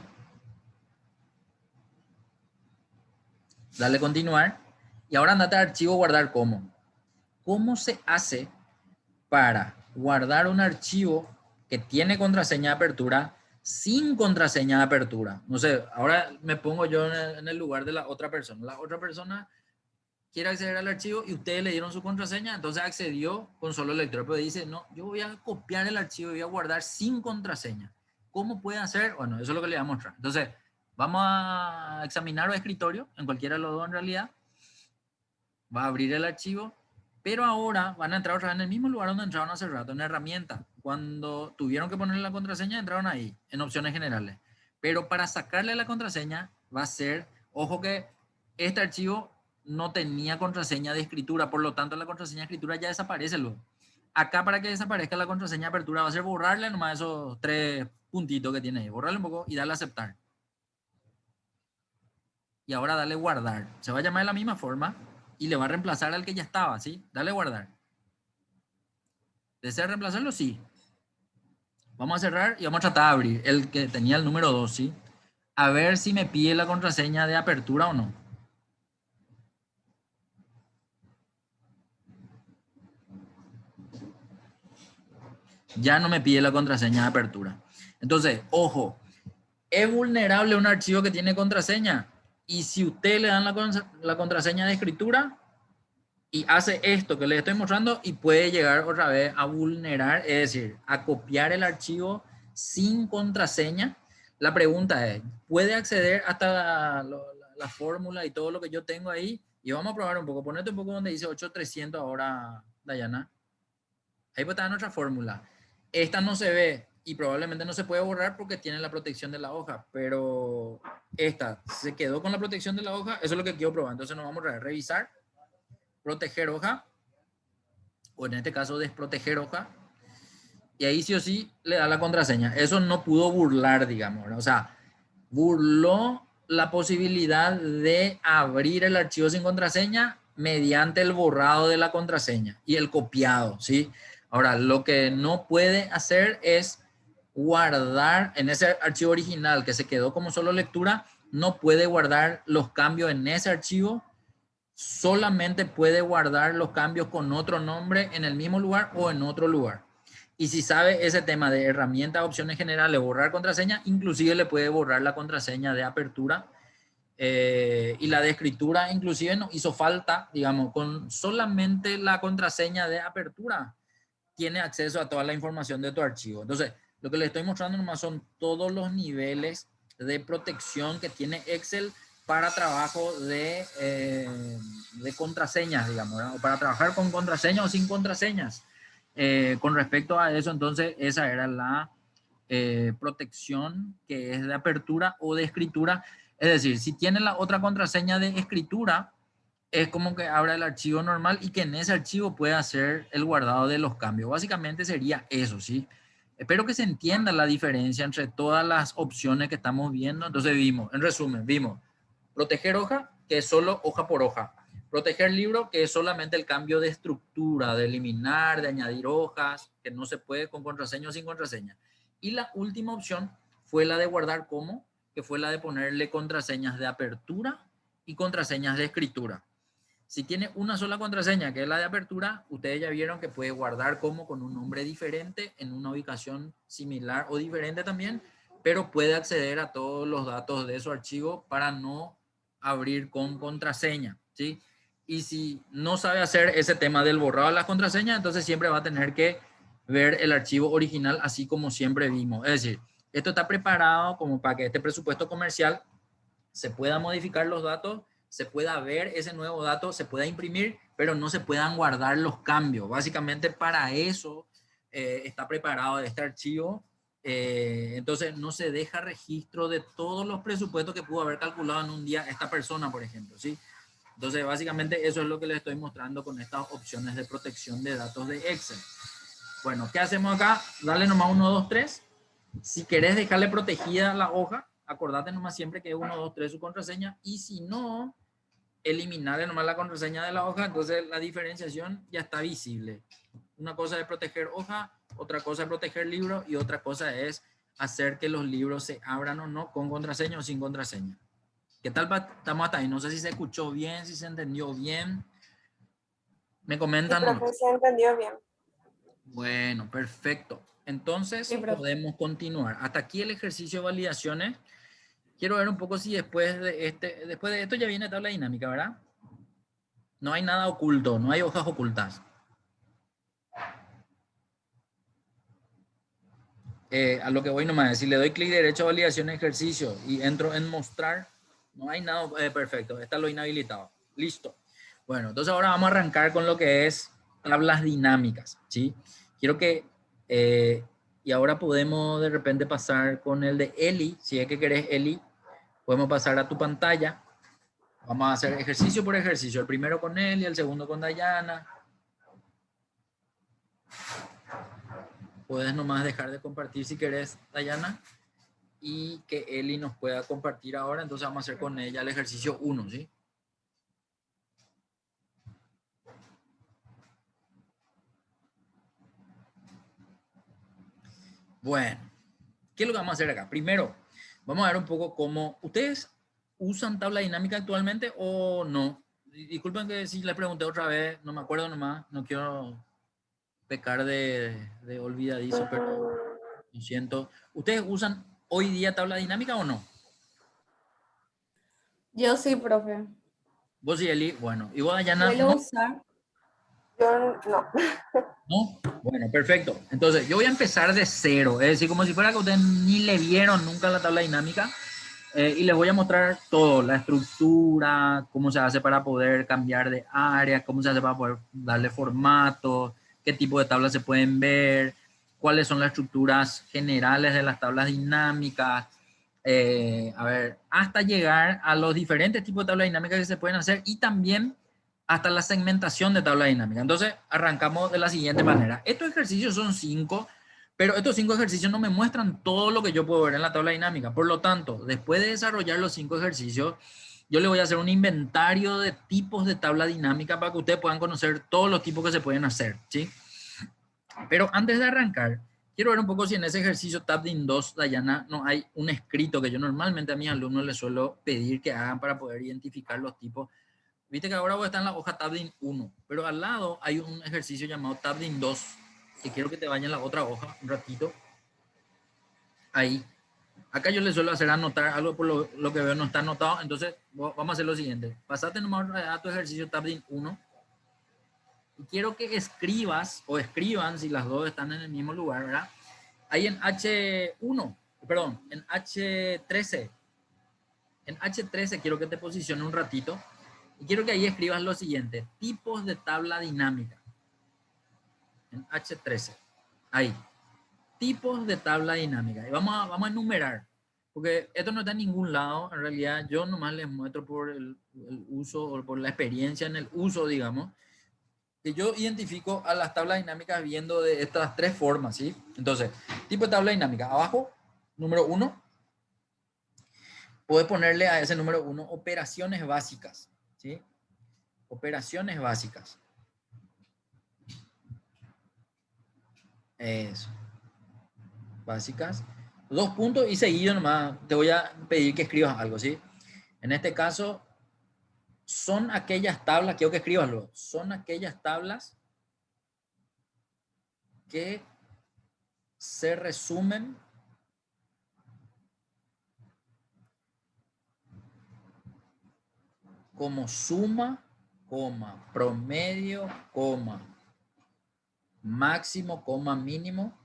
Dale continuar. Y ahora andate a archivo guardar como. ¿Cómo se hace para guardar un archivo que tiene contraseña de apertura sin contraseña de apertura? No sé, ahora me pongo yo en el lugar de la otra persona. La otra persona quiere acceder al archivo y ustedes le dieron su contraseña, entonces accedió con solo lector, pero dice, no, yo voy a copiar el archivo y voy a guardar sin contraseña. ¿Cómo puede hacer? Bueno, eso es lo que le voy a mostrar. Entonces, vamos a examinar el escritorio, en cualquiera de los dos en realidad. Va a abrir el archivo, pero ahora van a entrar otra vez en el mismo lugar donde entraron hace rato, en herramienta. Cuando tuvieron que ponerle la contraseña, entraron ahí, en opciones generales. Pero para sacarle la contraseña, va a ser, ojo que este archivo no tenía contraseña de escritura, por lo tanto la contraseña de escritura ya desaparece luego. Acá para que desaparezca la contraseña de apertura va a ser borrarle nomás esos 3 puntitos que tiene ahí. Borrarle un poco y darle a aceptar. Y ahora dale guardar. Se va a llamar de la misma forma y le va a reemplazar al que ya estaba, ¿sí? Dale guardar. ¿Desea reemplazarlo? Sí. Vamos a cerrar y vamos a tratar de abrir el que tenía el número 2, ¿sí? A ver si me pide la contraseña de apertura o no. Ya no me pide la contraseña de apertura. Entonces, ojo, es vulnerable un archivo que tiene contraseña. Y si usted le dan la contraseña de escritura y hace esto que les estoy mostrando y puede llegar otra vez a vulnerar, es decir, a copiar el archivo sin contraseña. La pregunta es, ¿puede acceder hasta la fórmula y todo lo que yo tengo ahí? Y vamos a probar un poco. Ponete un poco donde dice 8300 ahora, Dayana. Ahí está en otra fórmula. Esta no se ve y probablemente no se puede borrar porque tiene la protección de la hoja, pero esta se quedó con la protección de la hoja. Eso es lo que quiero probar. Entonces nos vamos a revisar, proteger hoja, o en este caso desproteger hoja, y ahí sí o sí le da la contraseña. Eso no pudo burlar, digamos, ¿no? O sea, burló la posibilidad de abrir el archivo sin contraseña mediante el borrado de la contraseña y el copiado, ¿sí? Ahora, lo que no puede hacer es guardar en ese archivo original que se quedó como solo lectura, no puede guardar los cambios en ese archivo, solamente puede guardar los cambios con otro nombre en el mismo lugar o en otro lugar. Y si sabe ese tema de herramientas, opciones generales, borrar contraseña, inclusive le puede borrar la contraseña de apertura. Y la de escritura inclusive no hizo falta, digamos, con solamente la contraseña de apertura tiene acceso a toda la información de tu archivo. Entonces, lo que les estoy mostrando nomás son todos los niveles de protección que tiene Excel para trabajo de contraseñas, digamos, ¿verdad? O para trabajar con contraseñas o sin contraseñas. Con respecto a eso, entonces, esa era la protección que es de apertura o de escritura. Es decir, si tiene la otra contraseña de escritura, es como que abra el archivo normal y que en ese archivo pueda hacer el guardado de los cambios. Básicamente sería eso, ¿sí? Espero que se entienda la diferencia entre todas las opciones que estamos viendo. Entonces vimos, en resumen, vimos proteger hoja, que es solo hoja por hoja. Proteger libro, que es solamente el cambio de estructura, de eliminar, de añadir hojas, que no se puede con contraseña o sin contraseña. Y la última opción fue la de guardar como, que fue la de ponerle contraseñas de apertura y contraseñas de escritura. Si tiene una sola contraseña, que es la de apertura, ustedes ya vieron que puede guardar como con un nombre diferente en una ubicación similar o diferente también, pero puede acceder a todos los datos de su archivo para no abrir con contraseña, ¿sí? Y si no sabe hacer ese tema del borrado de las contraseñas, entonces siempre va a tener que ver el archivo original así como siempre vimos. Es decir, esto está preparado como para que este presupuesto comercial se pueda modificar los datos, se pueda ver ese nuevo dato, se pueda imprimir, pero no se puedan guardar los cambios. Básicamente para eso está preparado este archivo. Entonces no se deja registro de todos los presupuestos que pudo haber calculado en un día esta persona, por ejemplo, ¿sí? Entonces básicamente eso es lo que les estoy mostrando con estas opciones de protección de datos de Excel. Bueno, ¿qué hacemos acá? Dale nomás 1, 2, 3. Si querés dejarle protegida la hoja, acordate nomás siempre que es 1, 2, 3 su contraseña. Y si no, eliminarle nomás la contraseña de la hoja, entonces la diferenciación ya está visible. Una cosa es proteger hoja, otra cosa es proteger libro y otra cosa es hacer que los libros se abran o no con contraseña o sin contraseña. ¿Qué tal estamos hasta ahí? No sé si se escuchó bien, si se entendió bien. Me comentan. Sí, profe, se entendió bien. Bueno, perfecto. Entonces Sí, profe. podemos continuar. Hasta aquí el ejercicio de validaciones. Quiero ver un poco si después de esto ya viene tabla dinámica, ¿verdad? No hay nada oculto, no hay hojas ocultas. A lo que voy nomás, si le doy clic derecho a validación ejercicio y entro en mostrar, no hay nada perfecto. Está lo inhabilitado. Listo. Bueno, entonces ahora vamos a arrancar con lo que es tablas dinámicas, ¿sí? Quiero que, y ahora podemos de repente pasar con el de Eli, si es que querés Eli, podemos pasar a tu pantalla. Vamos a hacer ejercicio por ejercicio, el primero con Eli, el segundo con Dayana. Puedes nomás dejar de compartir si querés, Dayana, y que Eli nos pueda compartir ahora. Entonces vamos a hacer con ella el ejercicio 1, ¿sí? Bueno, ¿qué es lo que vamos a hacer acá? Primero, vamos a ver un poco cómo... ¿Ustedes usan tabla dinámica actualmente o no? Disculpen que si les pregunté otra vez, no me acuerdo nomás, no quiero pecar de olvidadizo, pero lo siento. ¿Ustedes usan hoy día tabla dinámica o no? Yo sí, profe. Vos y Eli, bueno. ¿Y vos, Dayana, Suelo no? usar. Yo no. ¿No? Bueno, perfecto. Entonces, yo voy a empezar de cero. Es decir, como si fuera que ustedes ni le vieron nunca la tabla dinámica. Y les voy a mostrar todo, la estructura, cómo se hace para poder cambiar de área, cómo se hace para poder darle formato, qué tipo de tablas se pueden ver, cuáles son las estructuras generales de las tablas dinámicas, a ver, hasta llegar a los diferentes tipos de tablas dinámicas que se pueden hacer y también hasta la segmentación de tabla dinámica. Entonces, arrancamos de la siguiente manera. Estos ejercicios son 5, pero estos 5 ejercicios no me muestran todo lo que yo puedo ver en la tabla dinámica. Por lo tanto, después de desarrollar los 5 ejercicios, yo le voy a hacer un inventario de tipos de tabla dinámica para que ustedes puedan conocer todos los tipos que se pueden hacer, ¿sí? Pero antes de arrancar, quiero ver un poco si en ese ejercicio Tabdin 2, Dayana, no hay un escrito que yo normalmente a mis alumnos les suelo pedir que hagan para poder identificar los tipos. Viste que ahora voy a estar en la hoja Tabdin 1, pero al lado hay un ejercicio llamado Tabdin 2, y quiero que te vaya en la otra hoja un ratito. Ahí. Acá yo le suelo hacer anotar algo por lo que veo no está anotado. Entonces vamos a hacer lo siguiente. Pasate nomás a tu ejercicio Tabdin 1. Y quiero que escribas o escriban si las dos están en el mismo lugar, ¿verdad? Ahí en H1, perdón, en H13. En H13 quiero que te posicione un ratito y quiero que ahí escribas lo siguiente: tipos de tabla dinámica. En H13. Ahí. Tipos de tabla dinámica. Y vamos a enumerar. Porque esto no está en ningún lado. En realidad yo nomás les muestro por el uso o por la experiencia en el uso, digamos, que yo identifico a las tablas dinámicas viendo de estas tres formas, ¿sí? Entonces, tipo de tabla dinámica. Abajo, número 1. Puedes ponerle a ese número 1 operaciones básicas, ¿sí? Operaciones básicas. Eso. Básicas. 2 puntos y seguido nomás te voy a pedir que escribas algo, ¿sí? En este caso, son aquellas tablas, quiero que escribaslo, son aquellas tablas que se resumen como suma, coma, promedio, coma, máximo, coma, mínimo,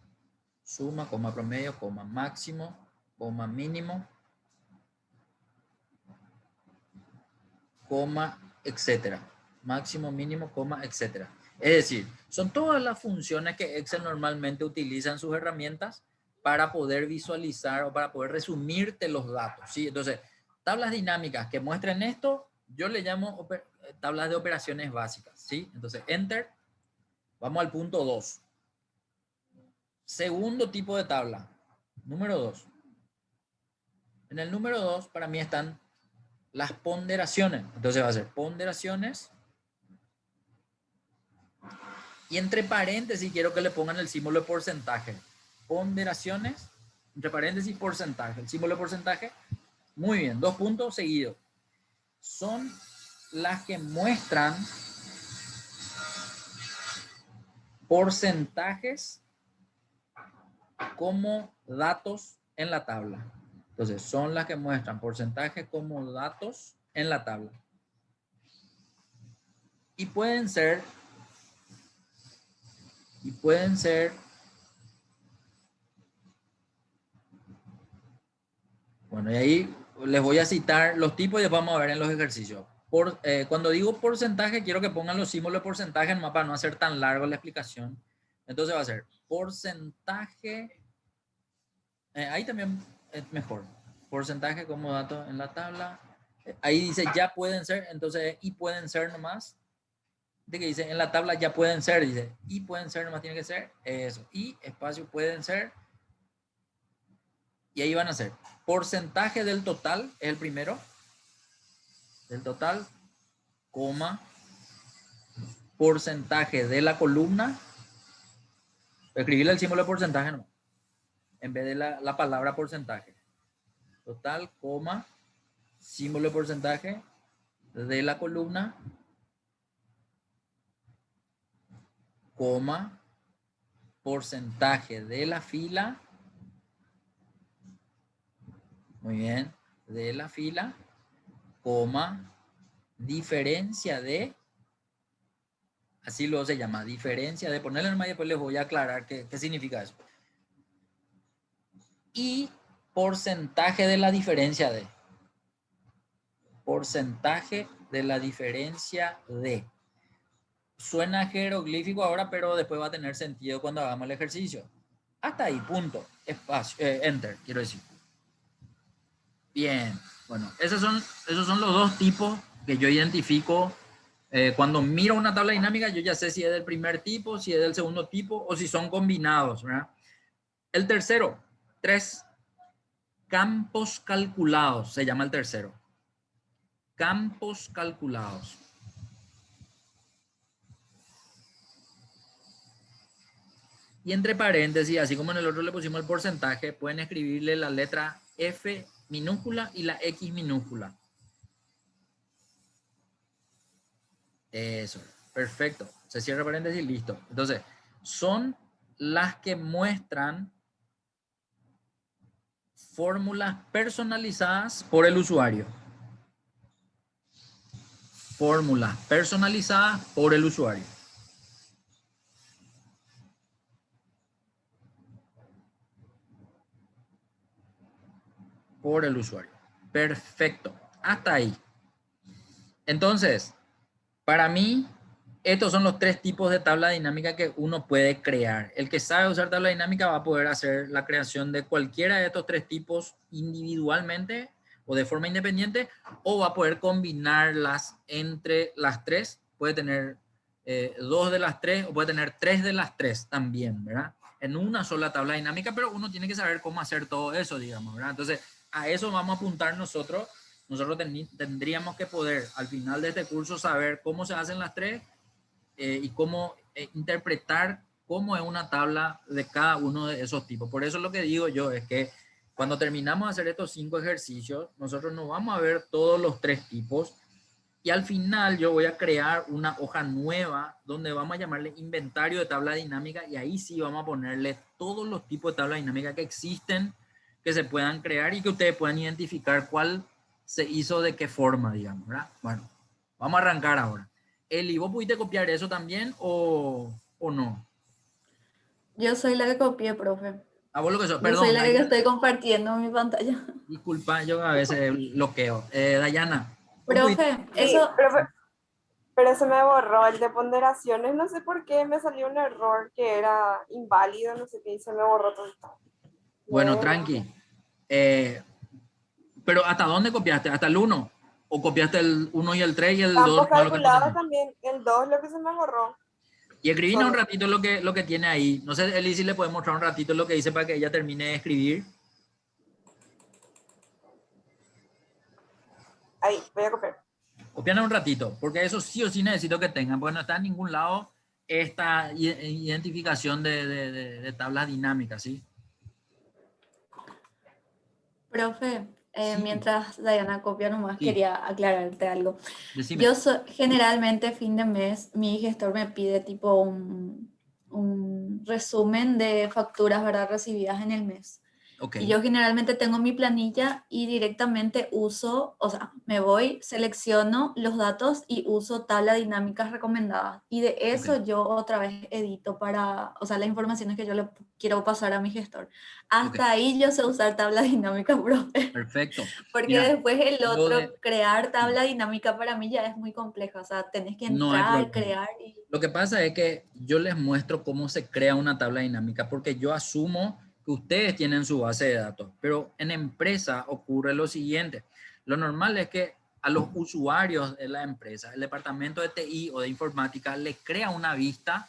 suma, coma, promedio, coma, máximo, coma, mínimo, coma, etcétera. Máximo, mínimo, coma, etcétera. Es decir, son todas las funciones que Excel normalmente utiliza en sus herramientas para poder visualizar o para poder resumirte los datos, ¿sí? Entonces, tablas dinámicas que muestren esto, yo le llamo tablas de operaciones básicas, ¿sí? Entonces, Enter. Vamos al punto 2. Segundo tipo de tabla. Número 2. En el número 2, para mí están las ponderaciones. Entonces va a ser ponderaciones. Y entre paréntesis quiero que le pongan el símbolo de porcentaje. Ponderaciones, entre paréntesis, porcentaje. El símbolo de porcentaje. Muy bien, 2 puntos seguidos. Son las que muestran porcentajes como datos en la tabla. Entonces, son las que muestran porcentajes como datos en la tabla. Y pueden ser, bueno, y ahí les voy a citar los tipos y después vamos a ver en los ejercicios. Cuando digo porcentaje, quiero que pongan los símbolos de porcentaje nomás para no hacer tan largo la explicación. Entonces va a ser porcentaje, ahí también es mejor. Porcentaje como dato en la tabla. Ahí dice ya pueden ser, entonces y pueden ser nomás. De que dice en la tabla ya pueden ser, dice y pueden ser nomás tiene que ser eso. Y espacio pueden ser. Y ahí van a ser porcentaje del total, es el primero. Del total, coma, porcentaje de la columna. Escribirle el símbolo de porcentaje no, en vez de la palabra porcentaje. Total, coma, símbolo de porcentaje de la columna, coma, porcentaje de la fila. Muy bien, de la fila, coma, diferencia de, así luego se llama, diferencia de, ponerle en medio, después les voy a aclarar qué significa eso. Y porcentaje de la diferencia de. Porcentaje de la diferencia de. Suena jeroglífico ahora, pero después va a tener sentido cuando hagamos el ejercicio. Hasta ahí, punto. Espacio, enter, quiero decir. Bien, bueno, esos son los dos tipos que yo identifico. Cuando miro una tabla dinámica, yo ya sé si es del primer tipo, si es del segundo tipo o si son combinados, ¿verdad? El tercero, 3. Campos calculados, se llama el tercero. Campos calculados. Y entre paréntesis, así como en el otro le pusimos el porcentaje, pueden escribirle la letra F minúscula y la X minúscula. Eso, perfecto. Se cierra paréntesis, listo. Entonces, son las que muestran fórmulas personalizadas por el usuario. Fórmulas personalizadas por el usuario. Por el usuario. Perfecto. Hasta ahí. Entonces, para mí, estos son los tres tipos de tabla dinámica que uno puede crear. El que sabe usar tabla dinámica va a poder hacer la creación de cualquiera de estos tres tipos individualmente o de forma independiente, o va a poder combinarlas entre las tres. Puede tener dos de las tres o puede tener tres de las tres también, ¿verdad? En una sola tabla dinámica, pero uno tiene que saber cómo hacer todo eso, digamos, ¿verdad? Entonces, a eso vamos a apuntar nosotros. Nosotros tendríamos que poder, al final de este curso, saber cómo se hacen las tres y cómo interpretar cómo es una tabla de cada uno de esos tipos. Por eso lo que digo yo es que cuando terminamos de hacer estos 5 ejercicios, nosotros nos vamos a ver todos los tres tipos y al final yo voy a crear una hoja nueva donde vamos a llamarle inventario de tabla dinámica y ahí sí vamos a ponerle todos los tipos de tabla dinámica que existen, que se puedan crear y que ustedes puedan identificar cuál se hizo de qué forma, digamos, ¿verdad? Bueno, vamos a arrancar ahora. Eli, ¿vos pudiste copiar eso también o no? Yo soy la que copié, profe. A vos lo que sos, Yo soy perdón, la que estoy compartiendo mi pantalla. disculpa, yo a veces bloqueo. Dayana, ¿vos pudiste? Profe, Sí, eso, pero se me borró el de ponderaciones, no sé por qué, me salió un error que era inválido, no sé qué, y se me borró todo. Bueno, tranqui. Pero ¿hasta dónde copiaste? ¿Hasta el 1? ¿O copiaste el 1 y el 3 y el 2? Campos calculados también, el 2 lo que se me borró. Y escribí un Solo. ratito lo que tiene ahí. No sé, Eli, si le puedes mostrar un ratito lo que dice para que ella termine de escribir. Ahí, voy a copiar. Copian un ratito, porque eso sí o sí necesito que tengan, porque no está en ningún lado esta identificación de tablas dinámicas, ¿sí? profe, Sí, mientras Diana copia nomás, sí, quería aclararte algo. decime. Generalmente fin de mes mi gestor me pide tipo un resumen de facturas, ¿verdad? Recibidas en el mes. Ok, Y yo generalmente tengo mi planilla y directamente uso, o sea, me voy, selecciono los datos y uso tablas dinámicas recomendadas. Y de ok, eso yo otra vez edito para, o sea, las informaciones que yo le quiero pasar a mi gestor. ok, Hasta ahí yo sé usar tabla dinámica, profe. perfecto. Porque Mira, después el lo otro, de... crear sí, tabla dinámica para mí ya es muy complejo. O sea, tenés que no hay entrar, problema. crear y... Lo que pasa es que yo les muestro cómo se crea una tabla dinámica, porque yo asumo que ustedes tienen su base de datos, pero en empresa ocurre lo siguiente. Lo normal es que a los usuarios de la empresa, el departamento de TI o de informática, le crea una vista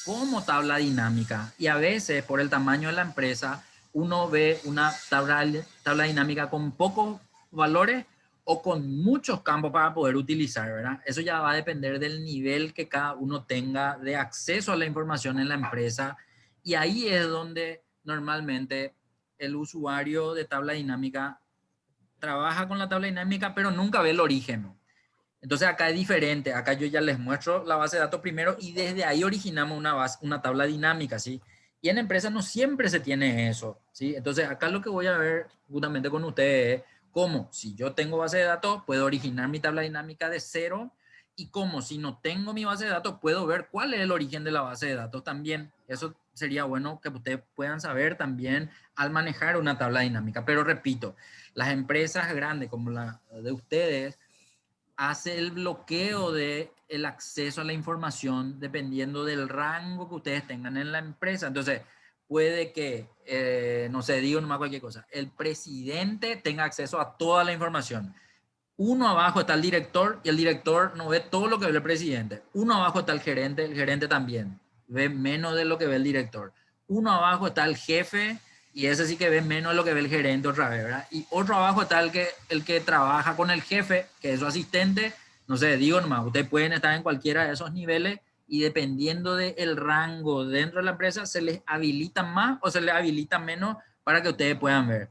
como tabla dinámica. Y a veces, por el tamaño de la empresa, uno ve una tabla dinámica con pocos valores o con muchos campos para poder utilizar, ¿verdad? Eso ya va a depender del nivel que cada uno tenga de acceso a la información en la empresa y ahí es donde normalmente el usuario de tabla dinámica trabaja con la tabla dinámica pero nunca ve el origen. Entonces acá es diferente, acá yo ya les muestro la base de datos primero y desde ahí originamos una tabla dinámica, ¿sí? Y en empresas no siempre se tiene eso, ¿sí? Entonces acá lo que voy a ver justamente con ustedes es cómo si yo tengo base de datos puedo originar mi tabla dinámica de cero y cómo si no tengo mi base de datos puedo ver cuál es el origen de la base de datos también. Eso sería bueno que ustedes puedan saber también al manejar una tabla dinámica. Pero repito, las empresas grandes como la de ustedes hace el bloqueo de el acceso a la información dependiendo del rango que ustedes tengan en la empresa. Entonces, puede que, no sé, digo nomás cualquier cosa, el presidente tenga acceso a toda la información. Uno abajo está el director y el director no ve todo lo que ve el presidente. Uno abajo está el gerente también ve menos de lo que ve el director. Uno abajo está el jefe y ese sí que ve menos de lo que ve el gerente otra vez, ¿verdad? Y otro abajo está el que trabaja con el jefe, que es su asistente. No sé, digo nomás, ustedes pueden estar en cualquiera de esos niveles y dependiendo del rango dentro de la empresa, se les habilita más o se les habilita menos para que ustedes puedan ver.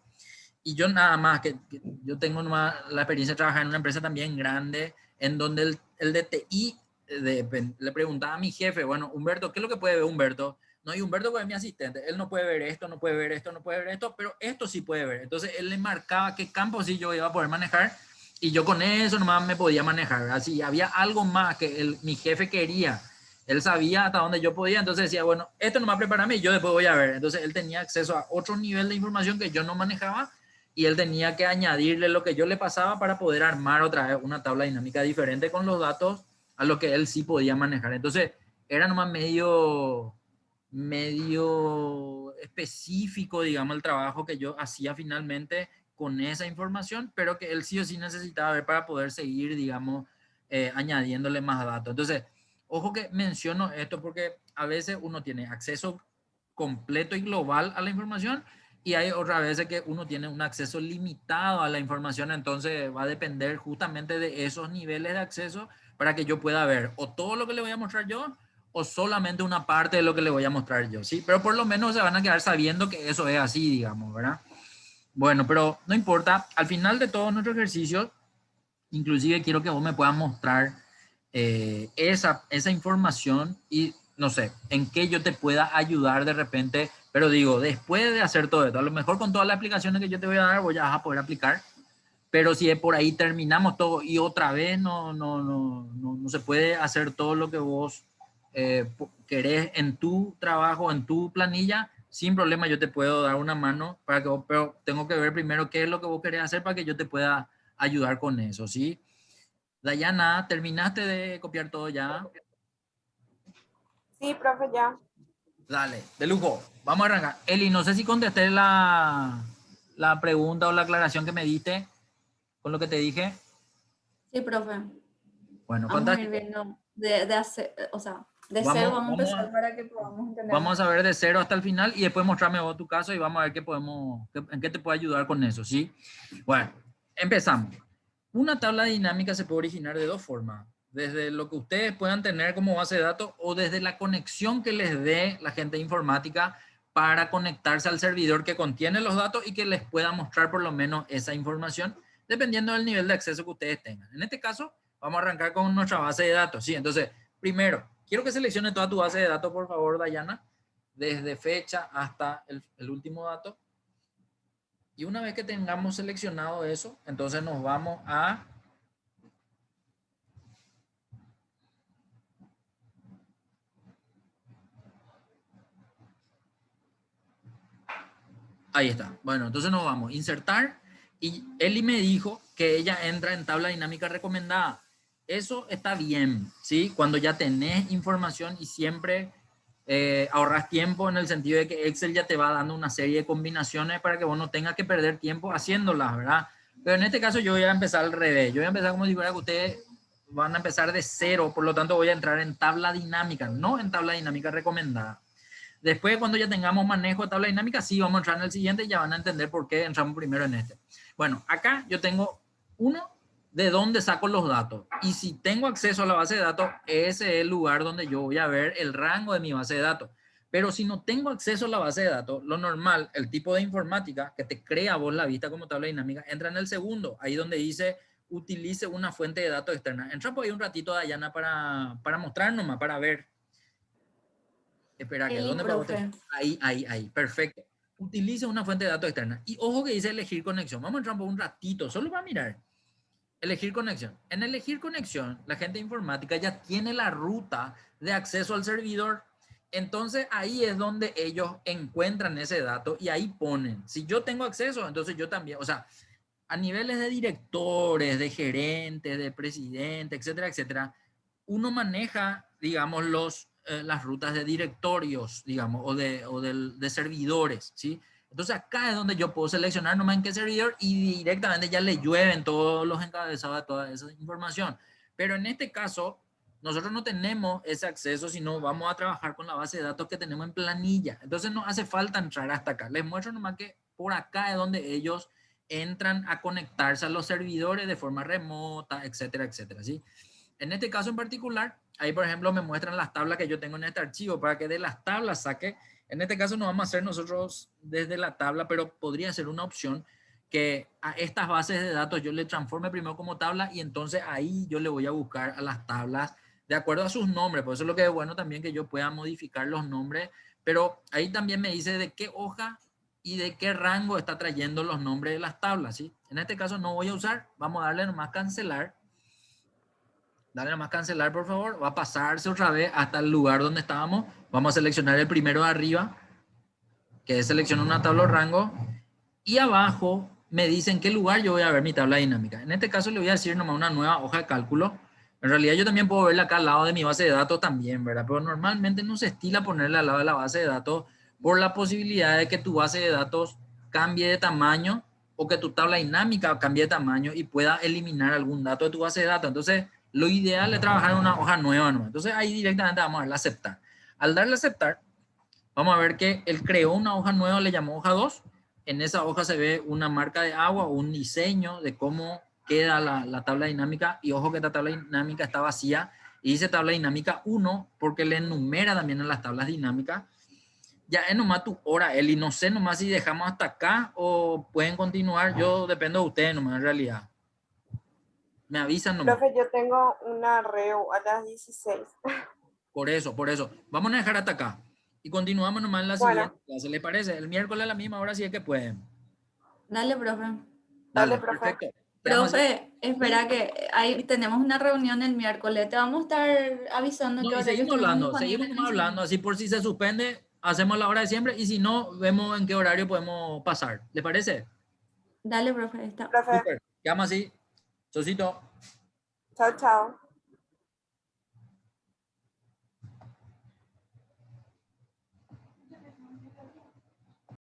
Y yo nada más, que yo tengo nomás la experiencia de trabajar en una empresa también grande, en donde el de TI le preguntaba a mi jefe, bueno, Humberto, ¿qué es lo que puede ver Humberto? no, y Humberto pues es mi asistente, él no puede ver esto, no puede ver esto, no puede ver esto, pero esto sí puede ver. Entonces él le marcaba qué campo sí yo iba a poder manejar y yo con eso nomás me podía manejar. Así había algo más que mi jefe quería. Él sabía hasta dónde yo podía, entonces decía, bueno, esto nomás prepárame y yo después voy a ver. Entonces él tenía acceso a otro nivel de información que yo no manejaba y él tenía que añadirle lo que yo le pasaba para poder armar otra vez una tabla dinámica diferente con los datos a lo que él sí podía manejar. Entonces era nomás medio específico, digamos, el trabajo que yo hacía finalmente con esa información, pero que él sí o sí necesitaba ver para poder seguir, digamos, añadiéndole más datos. Entonces, ojo que menciono esto porque a veces uno tiene acceso completo y global a la información y hay otras veces que uno tiene un acceso limitado a la información, entonces va a depender justamente de esos niveles de acceso para que yo pueda ver o todo lo que le voy a mostrar yo o solamente una parte de lo que le voy a mostrar yo, ¿sí? Pero por lo menos se van a quedar sabiendo que eso es así, digamos, ¿verdad? Bueno, pero no importa, al final de todo nuestro ejercicio, inclusive quiero que vos me puedas mostrar esa información y no sé, en qué yo te pueda ayudar de repente, pero digo, después de hacer todo esto, a lo mejor con todas las aplicaciones que yo te voy a dar, voy a poder aplicar, pero si por ahí terminamos todo y otra vez no se puede hacer todo lo que vos querés en tu trabajo, en tu planilla, sin problema yo te puedo dar una mano para que vos, pero tengo que ver primero qué es lo que vos querés hacer para que yo te pueda ayudar con eso, ¿sí? Dayana, ¿terminaste de copiar todo ya? Sí, profe, ya. Dale, de lujo. Vamos a arrancar. Eli, no sé si contesté la pregunta o la aclaración que me diste con lo que te dije. Sí, profe. Bueno, Vamos a ir fantástico. viendo de hacer, o sea, de cero Vamos, vamos a vamos empezar a, para que podamos entender vamos mejor. a ver de cero hasta el final y después mostrarme vos tu caso y vamos a ver qué podemos, en qué te puedo ayudar con eso, ¿sí? Bueno, empezamos. Una tabla dinámica se puede originar de dos formas. Desde lo que ustedes puedan tener como base de datos o desde la conexión que les dé la gente de informática para conectarse al servidor que contiene los datos y que les pueda mostrar por lo menos esa información, dependiendo del nivel de acceso que ustedes tengan. En este caso, vamos a arrancar con nuestra base de datos, ¿sí? Entonces, primero, quiero que seleccione toda tu base de datos, por favor, Dayana, desde fecha hasta el último dato. Y una vez que tengamos seleccionado eso, entonces nos vamos a ahí está. Bueno, entonces nos vamos a insertar y Eli me dijo que ella entra en tabla dinámica recomendada. Eso está bien, ¿sí? Cuando ya tenés información y siempre ahorras tiempo en el sentido de que Excel ya te va dando una serie de combinaciones para que vos no tengas que perder tiempo haciéndolas, ¿verdad? Pero en este caso yo voy a empezar al revés. Yo voy a empezar como si fuera que ustedes van a empezar de cero, por lo tanto voy a entrar en tabla dinámica, no en tabla dinámica recomendada. Después, cuando ya tengamos manejo de tabla dinámica, sí, vamos a entrar en el siguiente y ya van a entender por qué entramos primero en este. Bueno, acá yo tengo uno de dónde saco los datos. Y si tengo acceso a la base de datos, ese es el lugar donde yo voy a ver el rango de mi base de datos. Pero si no tengo acceso a la base de datos, lo normal, el tipo de informática que te crea vos la vista como tabla dinámica, entra en el segundo, ahí donde dice utilice una fuente de datos externa. Entra por ahí un ratito, Dayana, para mostrar nomás, para ver. Espera, que Eli, ¿dónde puedo profe. ahí, perfecto. Utilice una fuente de datos externa. Y ojo que dice elegir conexión. Vamos a entrar por un ratito, solo para mirar. Elegir conexión. En elegir conexión, la gente informática ya tiene la ruta de acceso al servidor. Entonces ahí es donde ellos encuentran ese dato y ahí ponen. Si yo tengo acceso, entonces yo también, o sea, a niveles de directores, de gerentes, de presidentes, etcétera, etcétera, uno maneja, digamos, las rutas de directorios, digamos, de servidores, ¿sí? Entonces acá es donde yo puedo seleccionar nomás en qué servidor y directamente ya le llueven todos los encabezados de toda esa información. Pero en este caso, nosotros no tenemos ese acceso, sino vamos a trabajar con la base de datos que tenemos en planilla. Entonces no hace falta entrar hasta acá. Les muestro nomás que por acá es donde ellos entran a conectarse a los servidores de forma remota, etcétera, etcétera, ¿sí? En este caso en particular, ahí por ejemplo me muestran las tablas que yo tengo en este archivo para que de las tablas saque. En este caso no vamos a hacer nosotros desde la tabla, pero podría ser una opción que a estas bases de datos yo le transforme primero como tabla y entonces ahí yo le voy a buscar a las tablas de acuerdo a sus nombres. Por eso es lo que es bueno también que yo pueda modificar los nombres Pero ahí también me dice de qué hoja y de qué rango está trayendo los nombres de las tablas, ¿sí? En este caso no voy a usar, vamos a darle nomás cancelar. Dale nomás cancelar, por favor. Va a pasarse otra vez hasta el lugar donde estábamos. Vamos a seleccionar el primero de arriba, que es seleccionar una tabla o rango. Y abajo me dice en qué lugar yo voy a ver mi tabla dinámica. En este caso le voy a decir nomás una nueva hoja de cálculo. En realidad yo también puedo verla acá al lado de mi base de datos también, ¿verdad? Pero normalmente no se estila ponerla al lado de la base de datos por la posibilidad de que tu base de datos cambie de tamaño o que tu tabla dinámica cambie de tamaño y pueda eliminar algún dato de tu base de datos. Entonces, lo ideal es trabajar en una hoja nueva, ¿no? Entonces, ahí directamente vamos a darle a aceptar. Al darle a aceptar, vamos a ver que él creó una hoja nueva, le llamó hoja 2. En esa hoja se ve una marca de agua o un diseño de cómo queda la tabla dinámica. Y ojo que esta tabla dinámica está vacía. Y dice tabla dinámica 1 porque le enumera también en las tablas dinámicas. Ya es nomás tu hora, Eli. No sé nomás si dejamos hasta acá o pueden continuar. Yo dependo de ustedes nomás en realidad. Me avisan nomás. Profe, yo tengo una reu a las 16. Por eso. Vamos a dejar hasta acá. Y continuamos nomás en la Bueno. siguiente clase. ¿Les parece? El miércoles a la misma hora si es que pueden. Dale, profe. Dale, profe. Perfecto. Quedamos así. Profe, espera que ahí tenemos una reunión el miércoles. Te vamos a estar avisando No, qué y horario seguimos estamos hablando, disponibles seguimos en nomás el hablando, así por si se suspende, hacemos la hora de siempre y si no, vemos en qué horario podemos pasar. ¿Les parece? Dale, profe. Está. Profe, Súper. Quedamos así. Sosito. chao, chao.